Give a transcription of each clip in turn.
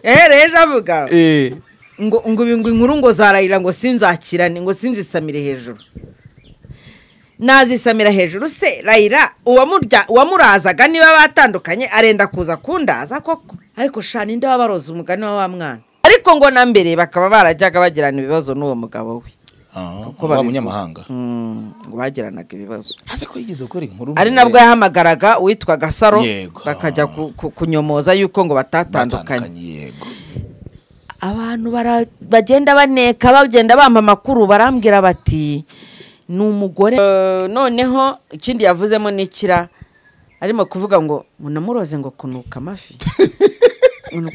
yahereje avuga ngo inkuru ngo zarayira ngo sinzakirane ngo sinzisamire hejuru nazisamira hejuru se Raila uwamurazaga niba batandukanye arenda kuza kundaza koko ariko shani nde wabaroza umugani wa mwana ariko ngo na mbere bakaba barajyaga bagirana ibibazo n'uwo mugabo we ko bamunyamahanga ngo bagiranaga ibibazo hase ko yigeze gukora inkuru ari nabwo yahamagaraga witwa Gasaro bakajya kunyomoza yuko ngo batatandukanye yego abantu bagenda baneka bagenda bampa amakuru barambwira bati ni umugore noneho ikindi yavuzemo nikira arimo kuvuga ngo munamuroze ngo kunuka amafi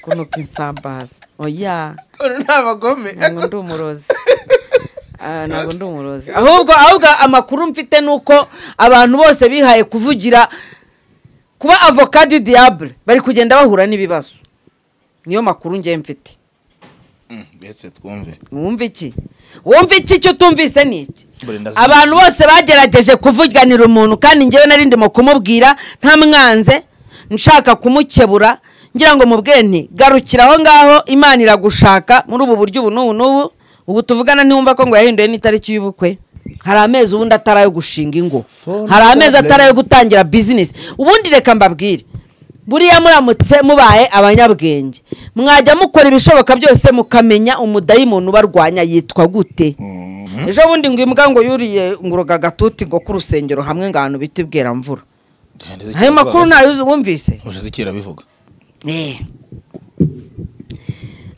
kunuka insambaza oya ntabagome ngo ndumuroze ntabwo ndumuroze ahubwo amakuru mfite nuko abantu bose bihaye kuvugira kuba avocat du diable bari kugenda bahura n'ibibazo niyo makuru ngiye mfite bese twumve wumva iki cyo tumvise niki abantu bose bagerageje kuvuganira umuntu kandi ngewe nari ndimo kumubwira nta mwanze nshaka kumukebura ngira ngo mubwire nti garukira aho ngaho Imana iragushaka muri ubu buryo ubu tuvugana ntiwumva ko ngo yahinduye n'itariki y'ubukwe hari amezi ubundi atarayo gushinga ingo hari amezi atarayo gutangira business ubundi reka mbabwire buriya muramutse mubaye abanyabwenge mwajya mukora ibishoboka byose mukamenya umudayimoni ubarwanya yitwa gute ejo bundi ngo imbwa ngo yuriye nguruga gatuti ngo ku rusengero hamwe ngano biti bwera mvura ayo makuru nayo wumvise ujazikira bivuga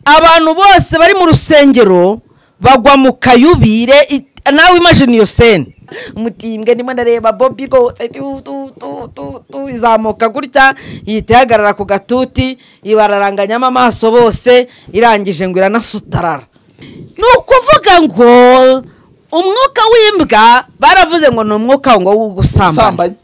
abantu bose bari mu rusengero bagwa mu kayubire nawe imagine iyo scene umutimbwe ndimo ndareba Bobby go tu izamuka gutya yitehagarara ku gatuti ibararanganyama amaso bose irangije ngo iranasutarara nukuvuga ngo umwuka w'imbwa baravuze ngo ni umwuka ngo w'ugusambanya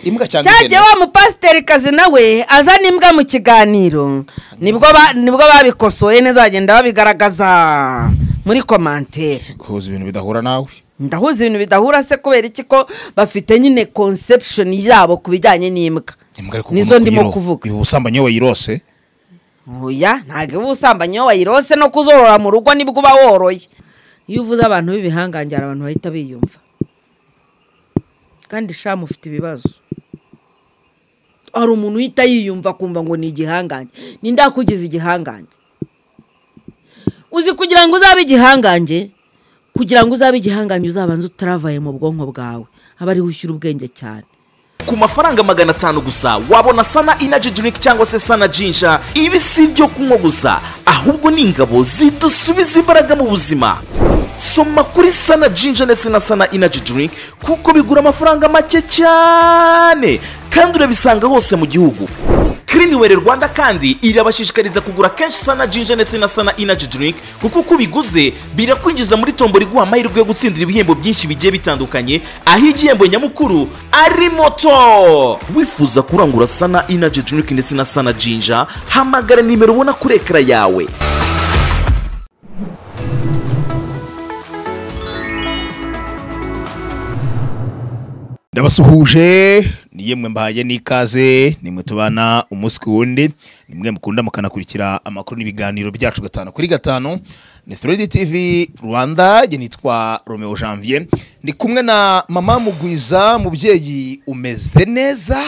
imbwa cyangwa cyaje wa mupasiteri kazi nawe azana imbwa mu kiganiro nibwo babikosoye neza bagenda babigaragaza muri commentaire kuza ibintu bidahura nawe ndahuza ibintu bidahura se kubera iki ko bafite nyine conception yabo kubijyanye n'imbwa nizo ndimo kuvuga ubusambanye wayirose oya ntage ubusambanye wayirose no kuzorora mu rugo nibwo uba woroye iyo uvuze abantu b'ibihangangara abantu bahita biyumva kandi sha mufite ibibazo ari umuntu uhita yiyumva kumva ngo ni igihangange nindakugize igihangange uzi kugira ngo uzabe igihangange uzabanza utaravaye mu bwonko bwawe abari ushyira ubwenge cyane ku mafaranga 500 gusa wabona Sana Energy Drink cyangwa se Sana Ginger ibi si byo kunywa gusa ahubwo ni ingabo zidusubiza imbaraga mu buzima soma kuri Sana Ginger ndetse na Sana Energy Drink kuko bigura amafaranga make cyane kandi urabisanga hose mu gihugu Cleanwell Rwanda kandi irabashishikariza kugura kenshi Sana Ginger ndetse na Sana Energy Drink kuko kubiguze birakwinjiza muri tombo riguha amahirwe yo gutsindira ibihembo byinshi bigiye bitandukanye aho igihembo nyamukuru ari moto wifuza kurangura Sana Energy Drink ndetse na Sana Ginger hamagara nimero ubona kuri ekara yawe. Ndabasuhuje niyemwe mbahaye nikaze nimwe tubana umunsi kuwundi nimwe mukunda mukanakurikira amakuru n'ibiganiro byacu 5 kuri 5 ni 3D TV Rwanda je nitwa Romeo Janvier ndi kumwe na mama Mugwiza mubyeyi umeze neza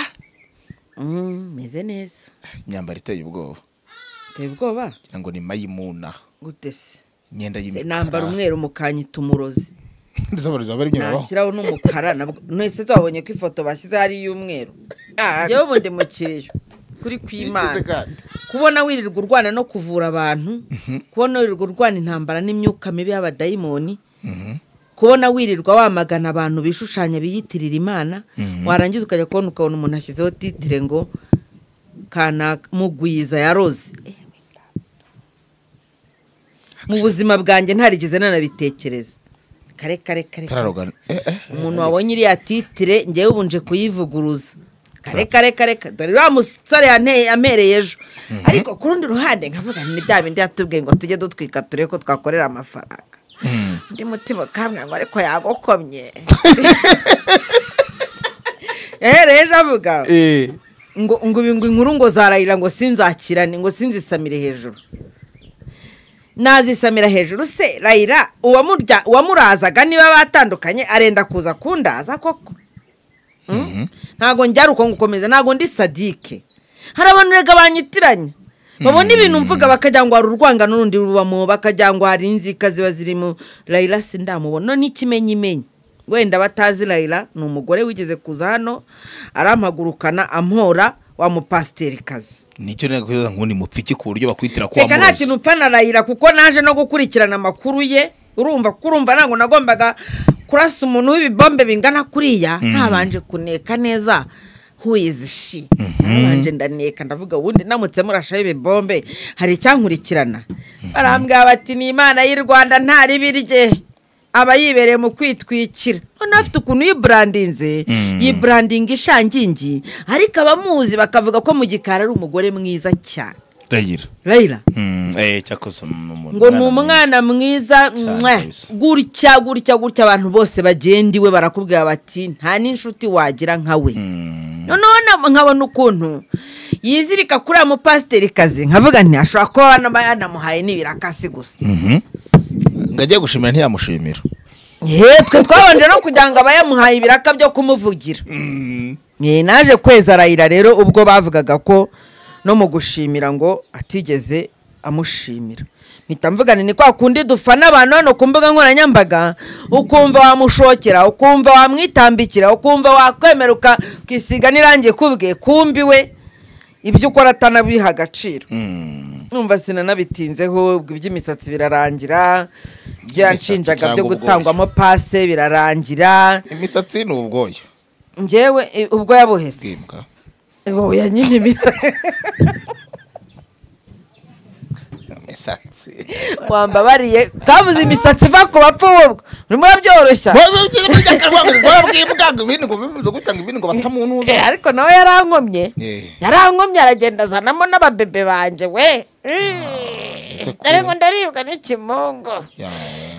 meze neza myambaro iteye ubwoba ngo ni Mayimuna gutese nyenda y'imikara nambara umweru mukanyita umurozi ndizabariza bari nyiraho nashyiraho n'umukara nese twabonye ko ifoto bashyize hari y'umweru yewe bundi mukiriyo kuri kw'Imana kubona wirirwa urwana no kuvura abantu kubona wirirwa urwana intambara n'imyuka mibi y'abadayimoni kubona wirirwa wamagana abantu bishushanya biyitirira Imana warangiza ukajya kubona umuntu ashyizeho titire ngo kana Mugwiza yaroze mu buzima bwanjye ntarigeze nanabitekereza kare umuntu wabonye iriya titire ngewe ubunje kuyivuguruza kare dore wa musore amereye ejo ariko ku rundi ruhande nkavuga ni bya bindi yatubwiye ngo tujye dutwika ture ko twakorera amafaranga ndi mutima kamwe ngo ariko yagokomye ejo avuga ngo inkuru ngo zarayira ngo sinzakirane ngo sinzisamire hejuru nazisamira hejuru se Raila uwamurazaga niba batandukanye arenda kuza kundaza koko ntago njya uko ngukomeza ntago ndi sadike hari abantu rega banyitiranye babona ibintu mvuga bakajya ngo ari urwanga n'urundi rubamo bakajya ngo hari inzika ziba zirimo Raila sindamubona n'ikimenyimenyi wenda batazi Raila ni umugore wigeze kuza hano arampagurukana ampora wa mupasiteri kazi nicyo nega kuza ngo ni mupfiki ku buryo bakwitira kwa murozi. Nta kintu upfana Raila kuko naje no gukurikirana amakuru ye urumva nango nagombaga kurasa umuntu w'ibibombe bingana kuriya ntabanje kuneka neza who is she nabanje ndaneka ndavuga wundi namutse murashaye ibibombe hari icyankurikirana barambwa bati ni Imana y'u Rwanda ntari birye abayibereye mu kwitwikira none afite ukuntu yibrandinze yibranding ishangingi ariko abamuzi bakavuga ko mu gikara ari umugore mwiza cyane Raila cyakoze ngo ni umwana mwiza gutya abantu bose bagendiwe barakubwira bati nta n'inshuti wagira nkawe noneho nkabona ukuntu yizirika kuri amupasiteri kazi nkavuga nti ashobora kuba yanamuhaye n'ibirakasi gusa ngagiye gushimira ntiyamushimira twe twabanje no kugira ngo abayamuhaye ibiraka byo kumuvugira naje kweza Raila rero ubwo bavugaga ko no mu gushimira ngo atigeze amushimira mpita mvuga ni kwa kundi dufana abantu hano ku mbuga nkoranyambaga ukumva wamushokera ukumva wamwitambikira ukumva wakwemeruka kwisiga n'irangiye kubwe kumbiwe ibyo ukora atanabiha agaciro numva sinanabitinzeho iby'imisatsi birarangira byanshinjaga byo gutangwamo pase birarangira imisatsi ni ubwoya njyewe ubwo yabuhese oya nyine imisatsi wambabariye kabuze imisatsi iva ku bapfu ubwo urimo byoroshya ariko nawe yarankomye aragenda azanamo n'ababebe banjye we ariko ndaribwa n'ikimungo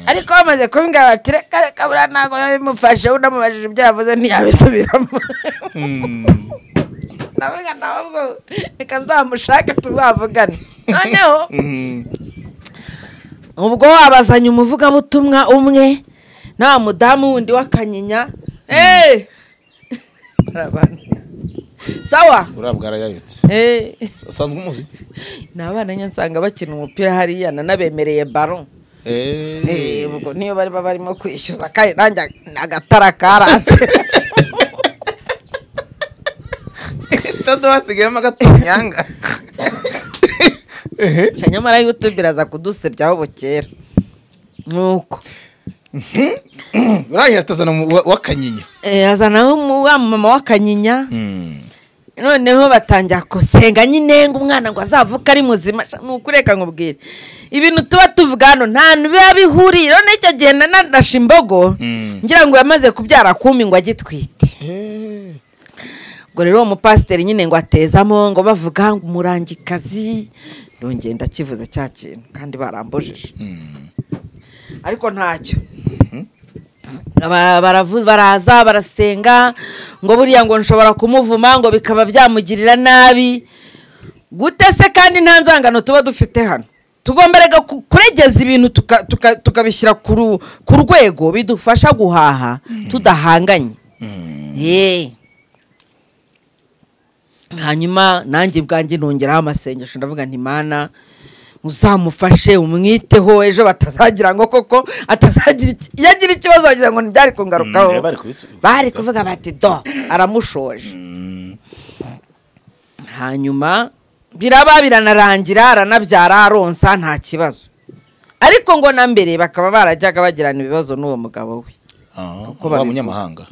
ariko bamaze kumbwira bati reka buriya ntabwo yabimufashe unamubajije ibyo yavuze ntiyabisubiramo navuga ntabwo reka nzamushake tuzavugane noneho ubwo abazanye umuvugabutumwa umwe nta mudamu wundi w'akanyinya sawa urabwa arayayutse asanzwe umuzi ni abana nyansanga bakina umupira hariya nanabemereye baro ubwo niyo bari barimo kwishyuza kandi nanjye agatara karatse todo wasigayemo agatonyanga nyamara YouTube iraza kudusebyaho bukera nuko urayatazana wakanyinya azana wa mama wakanyinya noneho batangira kusenga nyine ngo umwana ngo azavuka ari muzima nukureka nkubwire ibintu tuba tuvuga hano nta biba bihuriye none icyo gihe nanasha imbogo ngira ngo yamaze kubyara kumi ngo agitwite ngo rero umupasiteri nyine ngo atezamo ngo bavuga ngo umurangikazi ndongenda kivuze cya kintu kandi barambujije ariko ntacyo baraza barasenga ngo buriya ngo nshobora kumuvuma ngo bikaba byamugirira nabi gute se kandi nta nzangano tuba dufite hano tugomba rega kuregeza ibintu tukabishyira ku rwego bidufasha guhaha tudahanganye hanyuma nanjye bwanjye nongeraho amasengesho ndavuga nti Mana uzamufashe umwiteho ejo batazagira ngo koko atazagira yagira ikibazo bagira ngo ntibyari kungarukaho bari kuvuga bati do aramushoje hanyuma biranarangira aranabyara aronsa nta kibazo ariko ngo na mbere bakaba barajyaga bagirana ibibazo n'uwo mugabo we kuba munyamahanga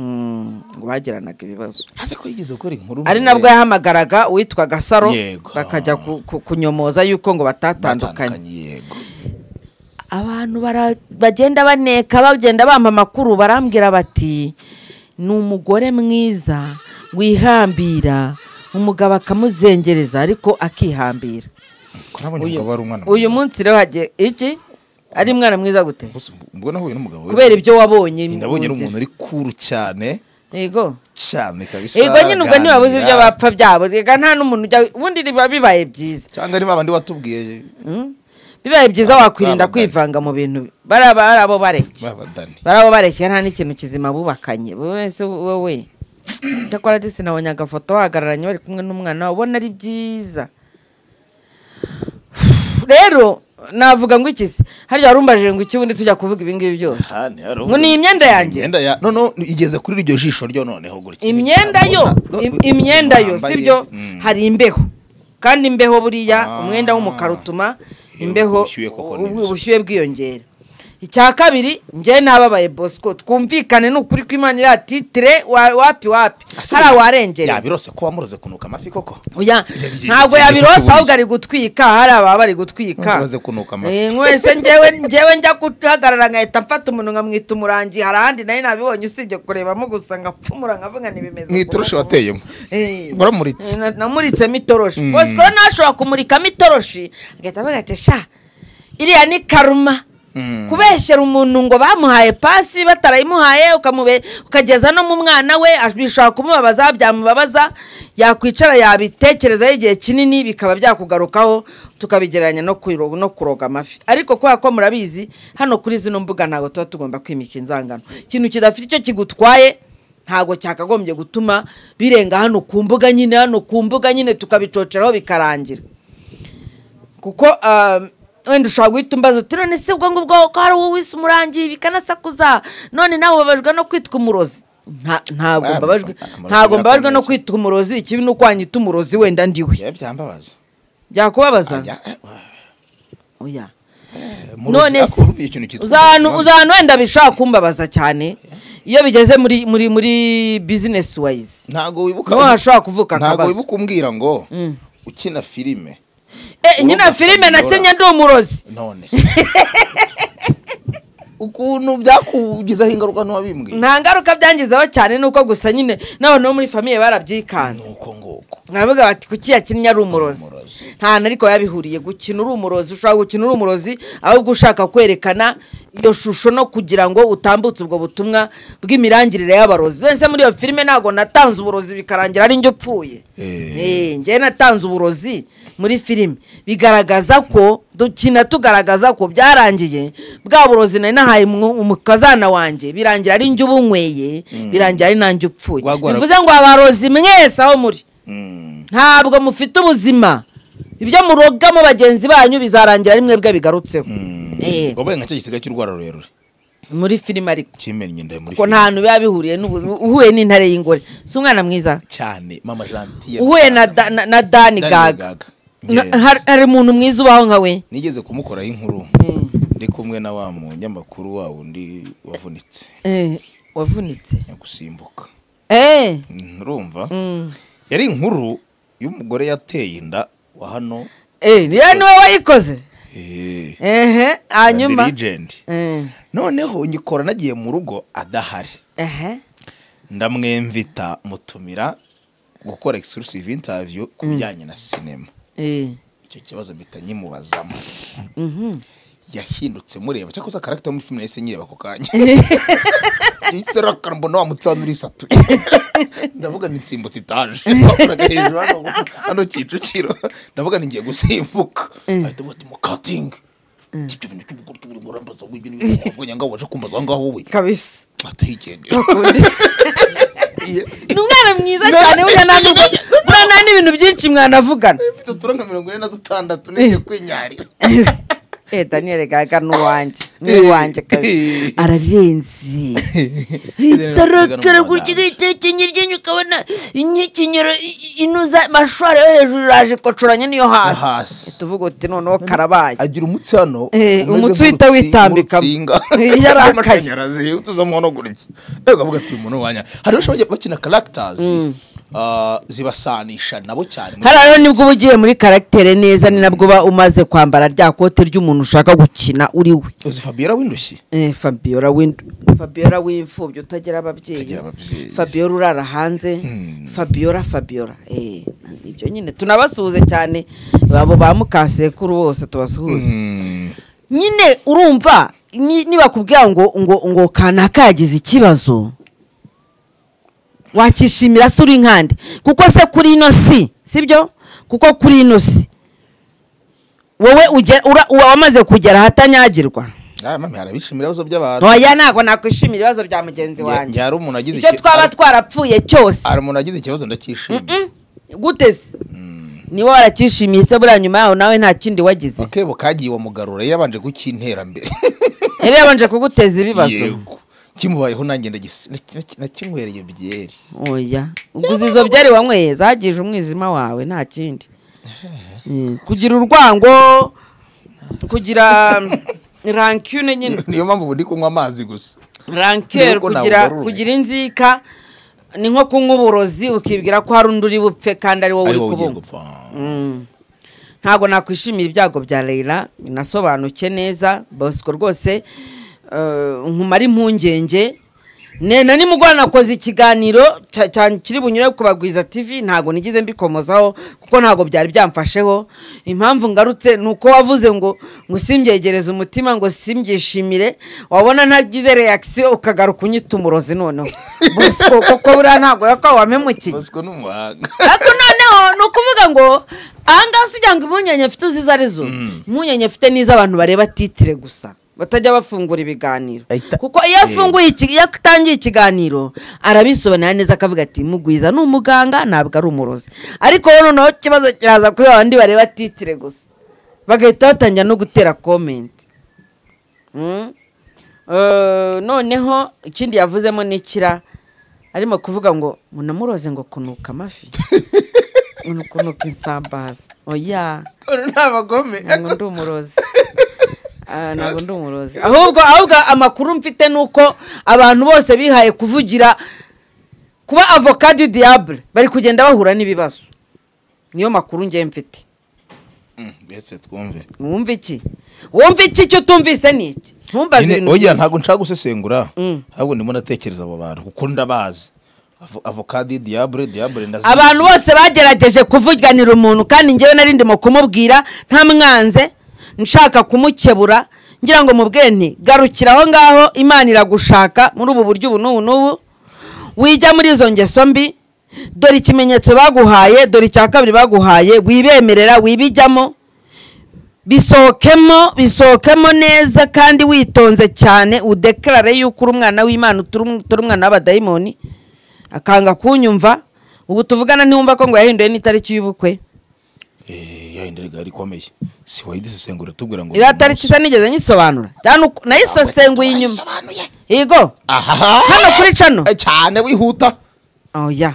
ngo bagiranaga ibibazo hase ko yigeze gukora inkuru ari nabwo yahamagaraga witwa Gasaro bakajya kunyomoza yuko ngo batatandukanye abantu bagenda baneka bagenda bampa amakuru barambwira bati ni umugore mwiza wihambira umugabo akamuzengereza ariko akihambira uyu munsi rero hagiye iki ari mwana mwiza gute mbona huye n'umugabo kubera ibyo wabonye ndabonye n'umuntu ari kuru cyane yego cyane kabisa ego nyine ubwo ntibabuze ibyo bapfa byabo rega nta n'umuntu ujya ubundi riba bibaye byiza cyangwa niba abandi watubwiye bibaye byiza wakwirinda kwivanga mu bintu barabo bareke nta n'ikintu kizima bubakanye wese wowe cyakora disi nabonye agafoto wahagararanye bari kumwe n'umwana ubona ari byiza rero navuga ngo ikisi harya warumbaje ngo iki bundi tujya kuvuga ibingibi byose ngo ni imyenda yanjye no igeze kuri iryo jisho ryo noneho gutya imyenda yo sibyo hari imbeho kandi imbeho buriya umwenda w'umukara utuma imbeho ubushyuhe bwiyongera icya kabiri njye nababaye Bosco twumvikane n'ukuri kw'Imana ira titire wapi hari warengera yabirose ko wamuroze kunuka amafi koko oya ntabwo yabirose ahubwo ari gutwika hari ababa bari gutwika mwese njyewe njya kuhagarara ngahita mfata umuntu nkamwita umurangi harahandi nayo nabibonye usibye kurebamo gusa ngapfumura nkavuga nibimeze mwitoroshi wateyemo baramuritse namuritsemo itoroshi Bosco nashobora kumurikamo itoroshi agahita avuga ati sha iriya ni karuma kubeshyera umuntu ngo bamuhaye pasi batarayimuhaye ukageza no mu mwana we bishobora kumubabaza byamubabaza yakwicara yabitekereza igihe kinini bikaba byakugarukaho tukabigereranya no kuroga amafi ariko kubera ko murabizi hano kuri zino mbuga ntabwo tuba tugomba kwimika inzangano ikintu kidafite icyo kigutwaye ntabwo cyakagombye gutuma birenga hano ku mbuga nyine tukabicoceraho bikarangira kuko wenda ushobora guhita umbaza uti none se ubwo ngubwo ko hari uwo wise umurangi bikanasakuza none nawe ubabajwe no kwitwa umurozi ntabwo mbabajwe no kwitwa umurozi ikibi ni uko wanyita umurozi wenda ndiwe byakubabaza oya none se uzahanu wenda bishaka kumbabaza cyane iyo bigeze muri business wise ntago wibuka no hashobora kuvuka akabazo ntago wibuka umbwira ngo ukina filime nyina filime nakinnye ndi umurozi none ukuntu byakugizaho ingaruka ntiwabimbwiye nta ngaruka byangizeho cyane nuko gusa nyine n'abantu bo muri famiye barabyikanze nuko ngoko navuga bati kuki yakinnye ari umurozi nta nariko yabihuriye gukina uri umurozi ushaka gukina uri umurozi ahubwo ushaka kwerekana iyo shusho no kugira ngo utambutse ubwo butumwa bw'imirangirire y'abarozi wese muri iyo filime ntago natanze uburozi bikarangira ari njye upfuye njye natanze uburozi muri filime bigaragaza ko dukina tugaragaza ko byarangiye bwa burozi nari nahaye umukazana wanjye birangira ari njye ubunyweye birangira ari nanjye upfuye bivuze ngo abarozi mwese aho muri ntabwo mufite ubuzima ibyo murogamo bagenzi banyu bizarangira ari mwebwe bigarutseho wabaye nka cyo gisiga cy'urwara rurerure muri filime ariko kimenye ndaye muri ko nta hantu biba bihuriye uhuye n'intare y'ingore si umwana mwiza cyane mama Gentille uhuye na Dani Gaga hari umuntu mwiza ubaho nka we nigeze kumukoraho inkuru ndi kumwe na wa munyamakuru wa undi wavunitse yagusimbuka urumva yari inkuru y'umugore yateye inda wa hano niyo niwe wayikoze hanyuma noneho nyikora nagiye mu rugo adahari ndamwemvita mutumira gukora exclusive interview ku bijyanye na sinema icyo kibazo mpita nyimubazamo yahindutse mureba cyakoze character muri film yese nyireba ko kanya isera karambona wa mutsanura isatu ndavuga ni nsimbutse itaje twakoraga hejuru hano Kicukiro ndavuga ni ngiye gusimbuka ahita bati mu cutting ibyo bintu cy'ubuguru cy'uburi murambaza w'ibintu bivuga ngo waje kumbaza ngaho we kabisa atahigende numwana mwiza cyane uya nta n'ibintu byinshi mwanavugana turanga 46 nige kwinyarira Daniel Gaga n'uwanjye kazi ararenze tarakara gukigite kinyiryenye ukabona inyikinyero inuza mashware yo hejuru raje kocuranya niyo hasi tuvuga uti noneho karabaye agira umutsi hano umutsi wita witambika yarakanyaraze utuzamo no guriki avuga ati umuntu wanya hari ushoboye bakina characters zibasanisha nabo cyane harayo nibwo ubugiye muri karaktere neza ni nabwo ba umaze kwambara rya kote ry'umuntu ushaka gukina uri we uzi Fabiola windushye Fabiola w'imfubyo utagira ababyeyi Fabiola urara hanze Fabiola ibyo nyine tunabasuhuze cyane babo bamukasekuru bose tubasuhuze nyine urumva niba kubwira ngo kanaka yagize ikibazo wakishimira se uri nkande kuko se kuri ino si sibyo kuko kuri ino si wowe wamaze kugera hatanyagirwa mami harabishimira ibibazo by'abantu oya ntago nakwishimira ibibazo bya mugenzi wanjye yari umuntu agize icyo twaba twarapfuye cyose hari umuntu agize ikibazo ndakishimiye guteze niba warakishimiye se buriya nyuma yaho nawe nta kindi wagize akebo kagiye wamugarura yabanje gukintera mbere yari yabanje kuguteza ibibazo kimubayeho nanjye nakinywereye byeri oya uguze izo byari wanyweye zagije umwijima wawe nta kindi kugira urwango kugira rancune nyine niyo mpamvu ubu ndi kunywa amazi gusa rancune kugira inzika ni nko kunywa uburozi ukibwira ko hari undi uri bupfe kandi ari wowe uri kubunywa ntabwo nakwishimira ibyago bya Leila nasobanuke neza Bosco rwose nkumara impungenge na nimugora nakoze ikiganiro kiri bunyure ku Bagwiza TV ntago nigize mbikomozaho kuko ntago byari byamfasheho impamvu ngarutse nuko wavuze ngo simbyegereze umutima ngo simbyishimire wabona ntagize reaction ukagaruka unyita umurozi noneho Bosco koko bura ntago yako wamemukiye Bosco n'umuhanga ariko noneho nukuvuga ngo ahanga sujya ngo imunyenye mfite uzizarizo imunyenye mfite niza abantu bareba titire gusa batajya bafungura ibiganiro kuko iyo afunguye yatangiye ikiganiro arabisobanura neza akavuga ati Mugwiza ni umuganga ntabwo ari umurozi ariko noneho kibazo kiraza kuri abandi bareba titire gusa bagahita batangira no gutera comment noneho ikindi yavuzemo nikira arimo kuvuga ngo munamuroze ngo kunuka amafi kunuka insambaza oya ntabagome ngo ndi umurozi ntabwo ndi umurozi ahubwo amakuru mfite nuko abantu bose bihaye kuvugira kuba avocat du diable bari kugenda bahura n'ibibazo niyo makuru ngiye mfite mbese twumve wumva iki cyo tumvise niki ntumbaze ibintu oya ntago nshaka gusesengura ahubwo ndimo natekereza abo bantu kuko ndabazi avocat du diable ndazi abantu bose bagerageje kuvuganira umuntu kandi ngewe nari ndimo kumubwira nta mwanze nshaka kumukebura ngira ngo mubwire nti garukira aho ngaho Imana iragushaka muri ubu buryo ubu n'ubu wijya muri izo ngeso mbi dore ikimenyetso baguhaye dore icya kabiri baguhaye wibemerera wibijyamo bisohokemo neza kandi witonze cyane udeklare yuko uri umwana w'Imana uturi umwana w'abadayimoni akanga kunyumva ubu tuvugana ntiwumva ko ngo yahinduye n'itariki y'ubukwe yahinduye rikomeye si wayidisesengura tubwira ngo ira tariki se nigeze nyisobanura cyane nayisosenguye inyuma yego hano kuri cano cyane wihuta oya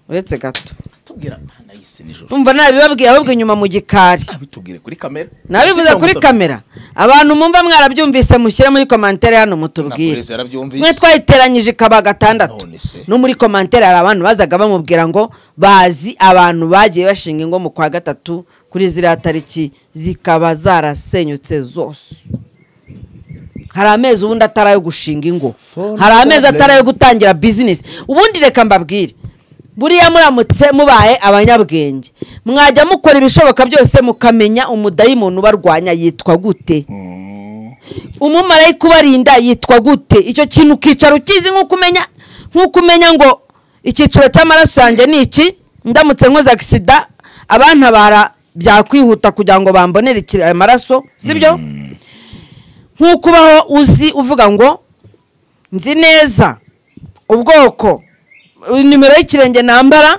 uretse gato tubwira nayise nijoro umva nabibabwiye ahubwo inyuma mu gikari bitubwire kuri kamera nabivuze kuri kamera abantu mumva mwarabyumvise mushyire muri commentaire hano mutubwire mwe twayiteranyije kaba gatandatu no muri commentaire hari abantu bazaga bamubwira ngo bazi abantu bagiye bashinga ingo mu kwa gatatu kuri ziriya tariki zikaba zarasenyutse zose hari amezi ubundi atarayo gushinga ingo hari amezi atarayo gutangira business ubundi reka mbabwire buriya muramutse mubaye abanyabwenge mwajya mukora ibishoboka byose mukamenya umudayimoni ubarwanya yitwa gute umumarayika ubarinda yitwa gute icyo kintu ukicara ukizi nk'uko umenya ngo icyiciro cy'amaraso yanjye ni iki ndamutse nkoze accident abantabara byakwihuta kugira ngo bambonere amaraso sibyo nk'uko ubaho uzi uvuga ngo nzi neza ubwoko nimero y'ikirenge nambara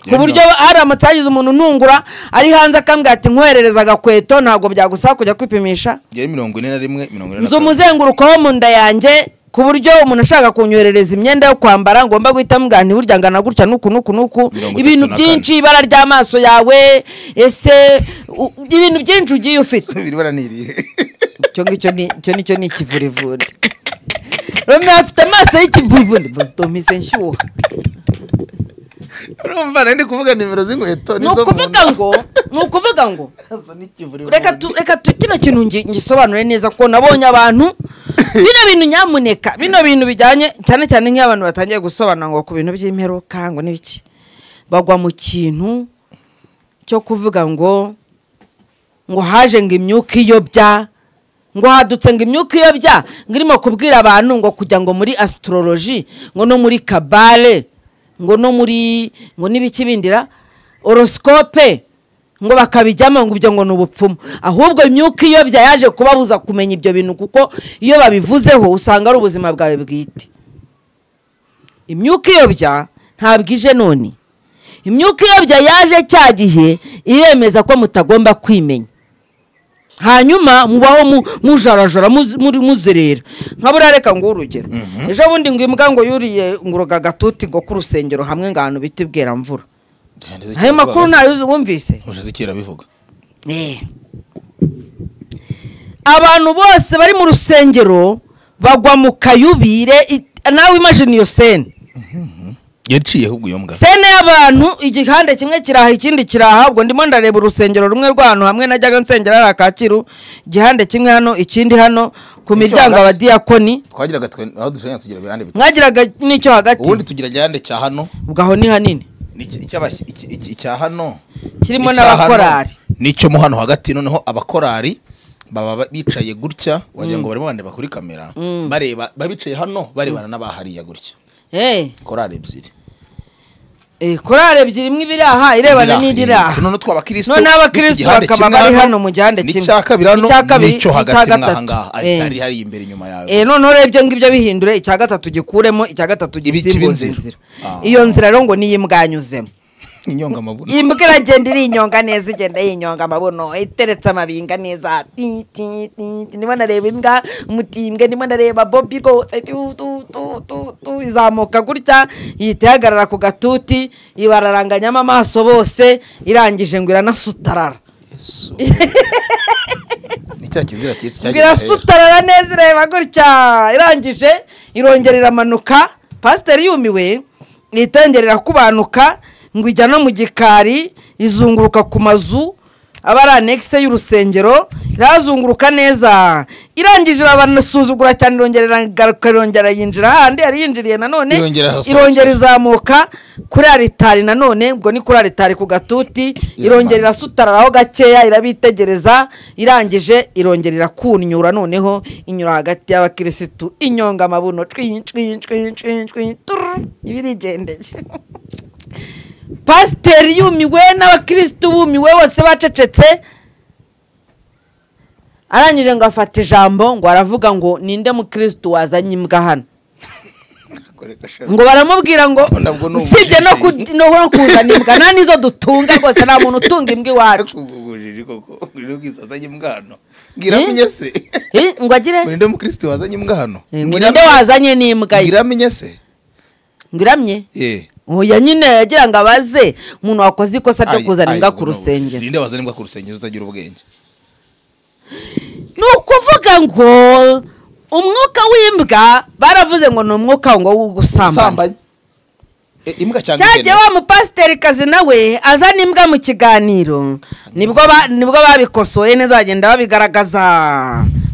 ku buryo haramutse hagize umuntu ntungura ari hanze akambwira ati nkoherereza agakweto ntabwo byagusaba kujya kwipimisha 41 nzo umuzenguruko wo mu nda yanjye ku buryo umuntu ashaka kunyoherereza imyenda yo kwambara ngomba guhita mbwira nti burya ngana gutya nuku ibintu byinshi ibara ry'amaso yawe ese ibintu byinshi ugiye ufite ibara niriye icyo ni ikivurivuri Rome afite amaso y'ikivurivuri batomise nshyuha urumva nandi kuvuga nimero z'inkweto nizo nukuvuga ngo reka kino kintu ngisobanure neza ko nabonye abantu bino bintu nyamuneka bino bintu bijyanye cyane cyane nk'abantu batangiye gusobanura ngo ku bintu by'imperuka ngo n'ibiki bagwa mu kintu cyo kuvuga ngo haje ngo imyuka iyobya ngo hadutse ngo imyuka iyobya ngirimo kubwira abantu ngo kujya ngo muri astrology ngo no muri kabale ngo no muri ngo n'ibikibindira horoscope ngo bakabijyamo ngo ibyo ngo n'ubupfumu ahubwo imyuka iyobya yaje kubabuza kumenya ibyo bintu kuko iyo babivuzeho usanga ari ubuzima bwawe bwite imyuka iyobya ntabwo ije none imyuka iyobya yaje cya gihe iremeza ko mutagomba kwimenya hanyuma mubaho mujarajara muzerera nkabura reka ngo urugero ejo bundi ngo imbwa ngo yuriye nguruga gatuti ngo ku rusengero hamwe ngano biti bwera mvura ayo makuru nayo wumvise kera bivuga abantu bose bari mu rusengero bagwa mu kayubire nawe imagine iyo sene yaciye ahubwo iyo mbwa sene y'abantu igihande kimwe kiraha ikindi kiraha ubwo ndimo ndareba urusengero rumwe rw'ahantu hamwe najyaga nsengera ari Kacyiru igihande kimwe hano ikindi hano ku miryango abadiyakoni twagiraga aho dushanya tugira bihande mwagiraga n'icyo hagati ubundi tugira igihande cya hano ubwo ni hanini icya hano kirimo n'abakorari nicyo mo hano hagati noneho abakorari baba bicaye gutya wagira ngo barimo bande bakuri kamera bareba babicaye hano barebana n'abahariya gutya korari ebyiri korari ebyiri imwe ibiri aha irebana n'indi aha none tw'abakristo none abakristo bakaba bari hano mu gihande kimwe n'icyo hagati n'ahangaha ari hari imbere inyuma yawe none urebye ngibyo bihindure icya gatatu gikuremo icya gatatu gisimbuze inzira iyo nzira rero ngo niyo imbwa yanyuzemo inyonga amabuno imbwa iragenda irinyonga neza igenda yinyonga amabuno iteretse amabinga neza ndimo nareba imbwa umutimbwe ndimo nareba Bobby rwose izamuka gutya yihita ihagarara ku gatuti ibararanganyamo amaso bose irangije ngo iranasutarara irasutarara neza ireba gutya irangije irongera iramanuka pasiteri yumiwe itangerera kubanuka ngo ijya no mu gikari izunguruka ku mazu aba ari anekise y'urusengero irazunguruka neza irangije abanasuzugura cyane irongera yinjira ahandi yari yinjiriye nanone irongera izamuka kuri aritari nanone ubwo ni kuri aritari ku gatuti irongera irasutararaho gakeya irabitegereza irangije irongera irakunyura noneho inyura hagati y'abakirisitu inyonga amabuno ibirigendeye pasiteri yumiwe n'abakirisitu bumiwe bose bacecetse arangije ngo afata ijambo ngo aravuga ngo ninde mukirisitu wazanye imbwa hano ngo baramubwira ngo usibye no kuzana imbwa nta nizo dutunga rwose nta muntu utunga imbwa iwacu ngo agire ninde mukirisitu wazanye imbwa hano ngo ninde wazanye n'imbwa ye ngiramenye se ngiramye oya nyine yagira ngo abaze umuntu wakoze ikosa ryo kuzana imbwa ku rusengero ninde wazana imbwa ku rusengero utagira ubwenge ni ukuvuga ngo umwuka w'imbwa baravuze ngo ni umwuka ngo w'ugusambanya imbwa cyangwa cyagiye wa mupasiteri kazi nawe azana imbwa mu kiganiro nibwo babikosoye neza bagenda babigaragaza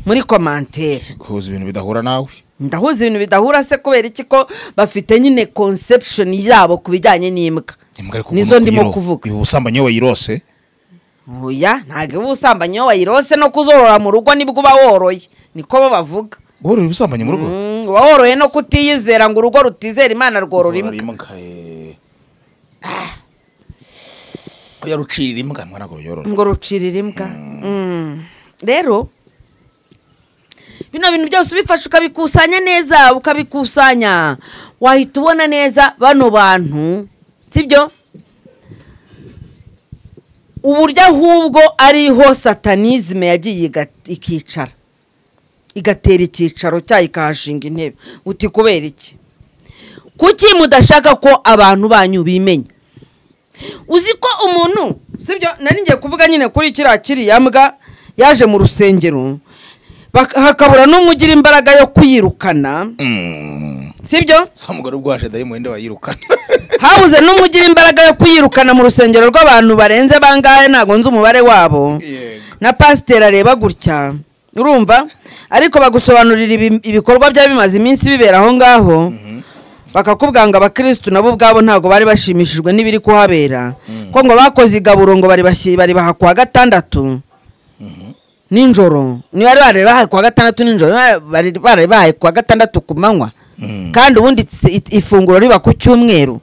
muri komantere guhuza ibintu bidahura nawe ndahuza ibintu bidahura se kubera iki ko bafite nyine conception yabo ku bijyanye n'imbwa nizo ndimo kuvuga ubusambanyi wayirose oya ntabwo ubusambanyi wayirose no kuzorora mu rugo nibwo uba woroye niko bo bavuga woroye ubusambanyi mu rugo uba woroye no kutiyizera ngo urugo rutizera imana rworora imbwa oya rucirira imbwa ntabwo yorora ngo rucirira imbwa rero bino bintu byose ubifasha ukabikusanya neza ukabikusanya wahita ubona neza bano bantu sibyo uburyo ahubwo ariho satanizme yagiye ikicara igatera icyicaro cyayo ikahashinga intebe uti kubera iki kuki mudashaka ko abantu banyu bimenya uzi ko umuntu sibyo nari ngiye kuvuga nyine kuri kiriya mbwa yaje mu rusengero hakabura n'umwe ugira imbaraga yo kuyirukana sibyo samugara ubwaje dayi muhende wayirukana habuze n'umwe ugira imbaraga yo kuyirukana mu rusengero rw'abantu barenze bangahe ntago nzi umubare wabo na pasiteri areba gutya urumva ariko bagusobanurira ibikorwa byaba bimaze iminsi bibera aho ngaho bakakubwanga abakirisitu nabo ubwabo ntago bari bashimishijwe n'ibiri kuhabera ko ngo bakoze igaburo ngo bari baha kwa gatandatu ninjoro ni bari bahaye kwa gatandatu ninjoro bari bahaye kwa gatandatu ku manywa kandi ubundi ifunguro riba ku cyumweru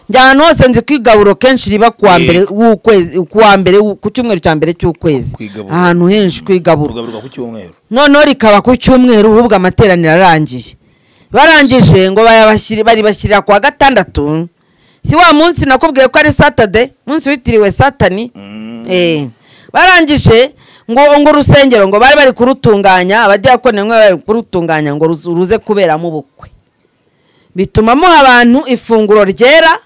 njyana hose nzi ko igaburo kenshi riba kuwa mbere w'ukwezi ku cyumweru cya mbere cy'ukwezi ahantu henshi kwigaburo noneho rikaba ku cyumweru ahubwo amateraniro arangiye barangije ngo bari bashyirira kuwa gatandatu si wa munsi nakubwiye ko ari Saturday munsi witiriwe Satani barangije ngo urusengero ngo bari kurutunganya abadiyakoni mwe bari kurutunganya ngo ruze kuberamo ubukwe bituma muha abantu ifunguro ryera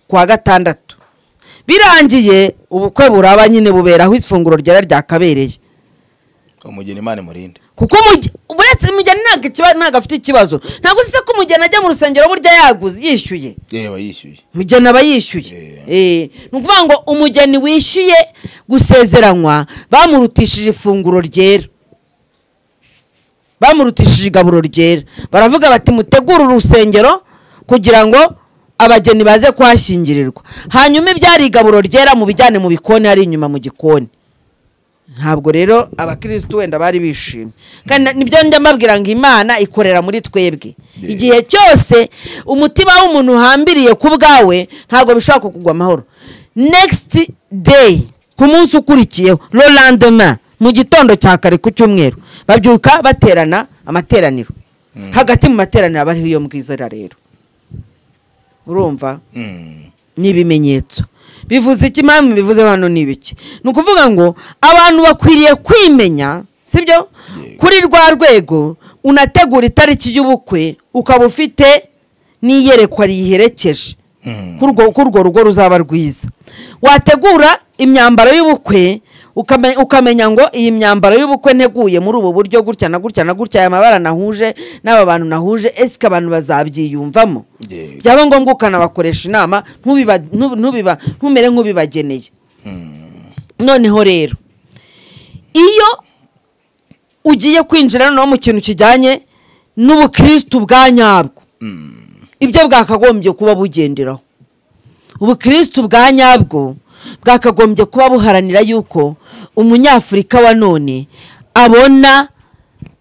kuwa gatandatu birangiye ubukwe buraba nyine buberaho ifunguro ryera ryakabereye umugeni Imana murinde kuko uretse umugeni ntago afite ikibazo ntago uzi ko umugeni ajya mu rusengero burya yaguze yishyuye yishyuye umugeni aba yishyuye ni ukuvuga ngo umugeni wishyuye gusezeranywa bamurutishije ifunguro ryera bamurutishije igaburo ryera baravuga bati mutegure urusengero kugira ngo abageni baze kuhashyingirirwa hanyuma ibyari igaburo ryera mu bijyane mu bikoni hari inyuma mu gikoni ntabwo rero abakristo wenda bari bishimye kandi nibyo njya mbabwira ngo Imana ikorera muri twebwe igihe cyose umutima w'umuntu uhambiriye ku bwawe ntabwo bishobora kukugwa amahoro next day ku munsi ukurikiyeho le lendemain mu gitondo cya kare ku cyumweru babyuka baterana amateraniro hagati mu materaniro abari iyo mbwizera rero urumva ni ibimenyetso bivuze iki mpamvu bivuze hano ni ibiki ni ukuvuga ngo abantu bakwiriye kwimenya sibyo kuri rwa rwego unategura itariki y'ubukwe ukaba ufite n'iyerekwa riherekeje kurwo rugo ruzaba rwiza wategura imyambaro y'ubukwe ukamenya ngo iyi myambaro y'ubukwe nteguye muri ubu buryo gutya na gutya na gutya aya mabara nahuje n'aba bantu nahuje ese abantu bazabyiyumvamo byaba ngombwa ukanabakoresha inama ntumere nk'ubibageneye noneho rero iyo ugiye kwinjira noneho mu kintu kijyanye n'ubukristo bwa nyabwo ibyo bwakagombye kuba bugenderaho ubukristo bwa nyabwo bwakagombye kuba buharanira yuko umunyafurika wa none abona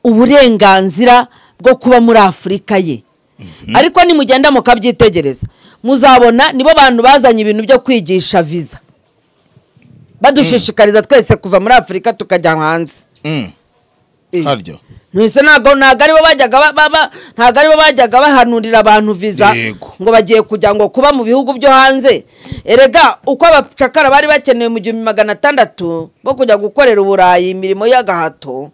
uburenganzira bwo kuba muri Afurika ye ariko nimugenda mukabyitegereza muzabona nibo bantu bazanye ibintu byo kwigisha visa badushishikariza twese kuva muri Afurika tukajya hanze haryo Nise ntago aribo bajyaga bahanurira abantu visa ngo bagiye kujya ngo kuba mu bihugu byo hanze erega uko abacakara bari bakeneye mu 1600 bo kujya gukorera uburayi imirimo y'agahato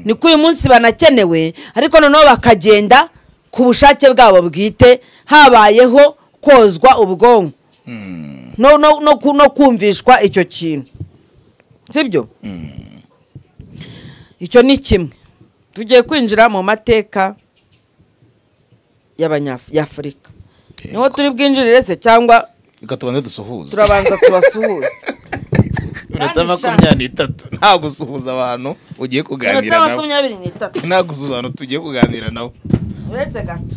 niko uyu munsi banakenewe ariko noneho bakagenda ku bushake bwabo bwite habayeho kozwa ubwonko no kumvishwa icyo kintu sibyo icyo ni kimwe tugiye kwinjira mu mateka y'Afurika niho turi bwinjirire se cyangwa ikatubanze dusuhuza turabanza tubasuhuza Minota 23 nta gusuhuza abantu ugiye kuganira nabo nta gusuhuza abantu tugiye kuganira nabo uretse gato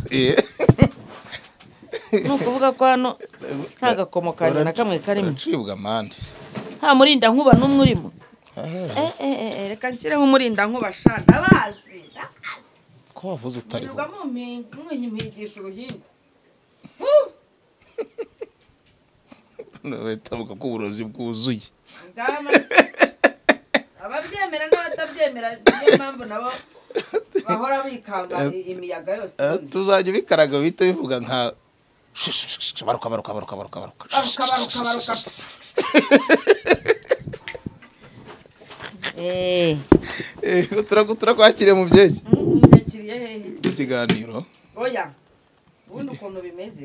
nukuvuga ko hano nta gakomo kanje na kamwe karimo ncibwa mande nta murinda nkuba n'umwe urimo reka nshyire nk'umurinda nkuba shanda bazi ko wavuze utari ho mwigisha uruhinda wetabuka ko uburozi bwuzuye ababyemera n'abatabyemera niyo mpamvu nabo bahora bikanga imiyaga yose tuzajya ubikaraga bihita bivuga nka baruka turakwakiriye mu byege ikiganiro oya ubundi ukuntu bimeze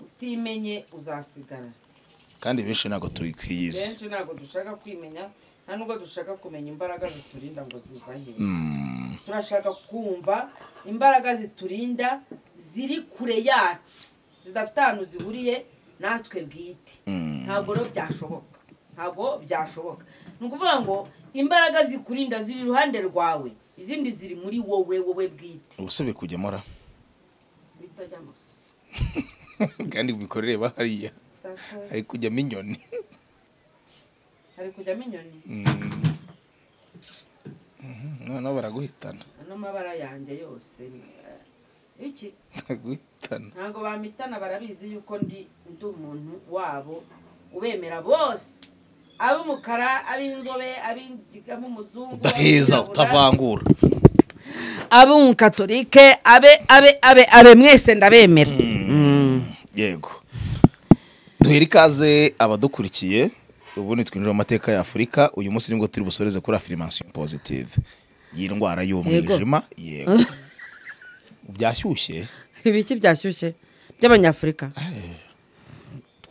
utimenye uzasigara kandi benshi ntabwo tubikwiyize benshi ntabwo dushaka kwimenya nta nubwo dushaka kumenya imbaraga ziturinda ngo ziva he turashaka kumva imbaraga ziturinda ziri kure yacu zidafite ahantu zihuriye natwe bwite ntabwo rero byashoboka ni ukuvuga ngo imbaraga zikurinda ziri iruhande rwawe izindi ziri muri wowe bwite ubuse bikugemura bitajyamo kandi bikorere bahariya hari kujyamo inyoni noneho baraguhitana n'amabara yanjye yose iki Ndaguhitana. ntabwo bamitana barabizi yuko ndi umuntu wabo ubemera bose ab'umukara ab'inzobe ab'umuzungu udaheza utavangura ab'umukatolike abe mwese ndabemera yego duhera ikaze abadukurikiye ubundi twinjira mu mateka ya Afurika uyu munsi nibwo turi busoreze kuri affirmation positive y'indwara y'umwijima yego byashyushye ibiki byashyushye by'abanyafurika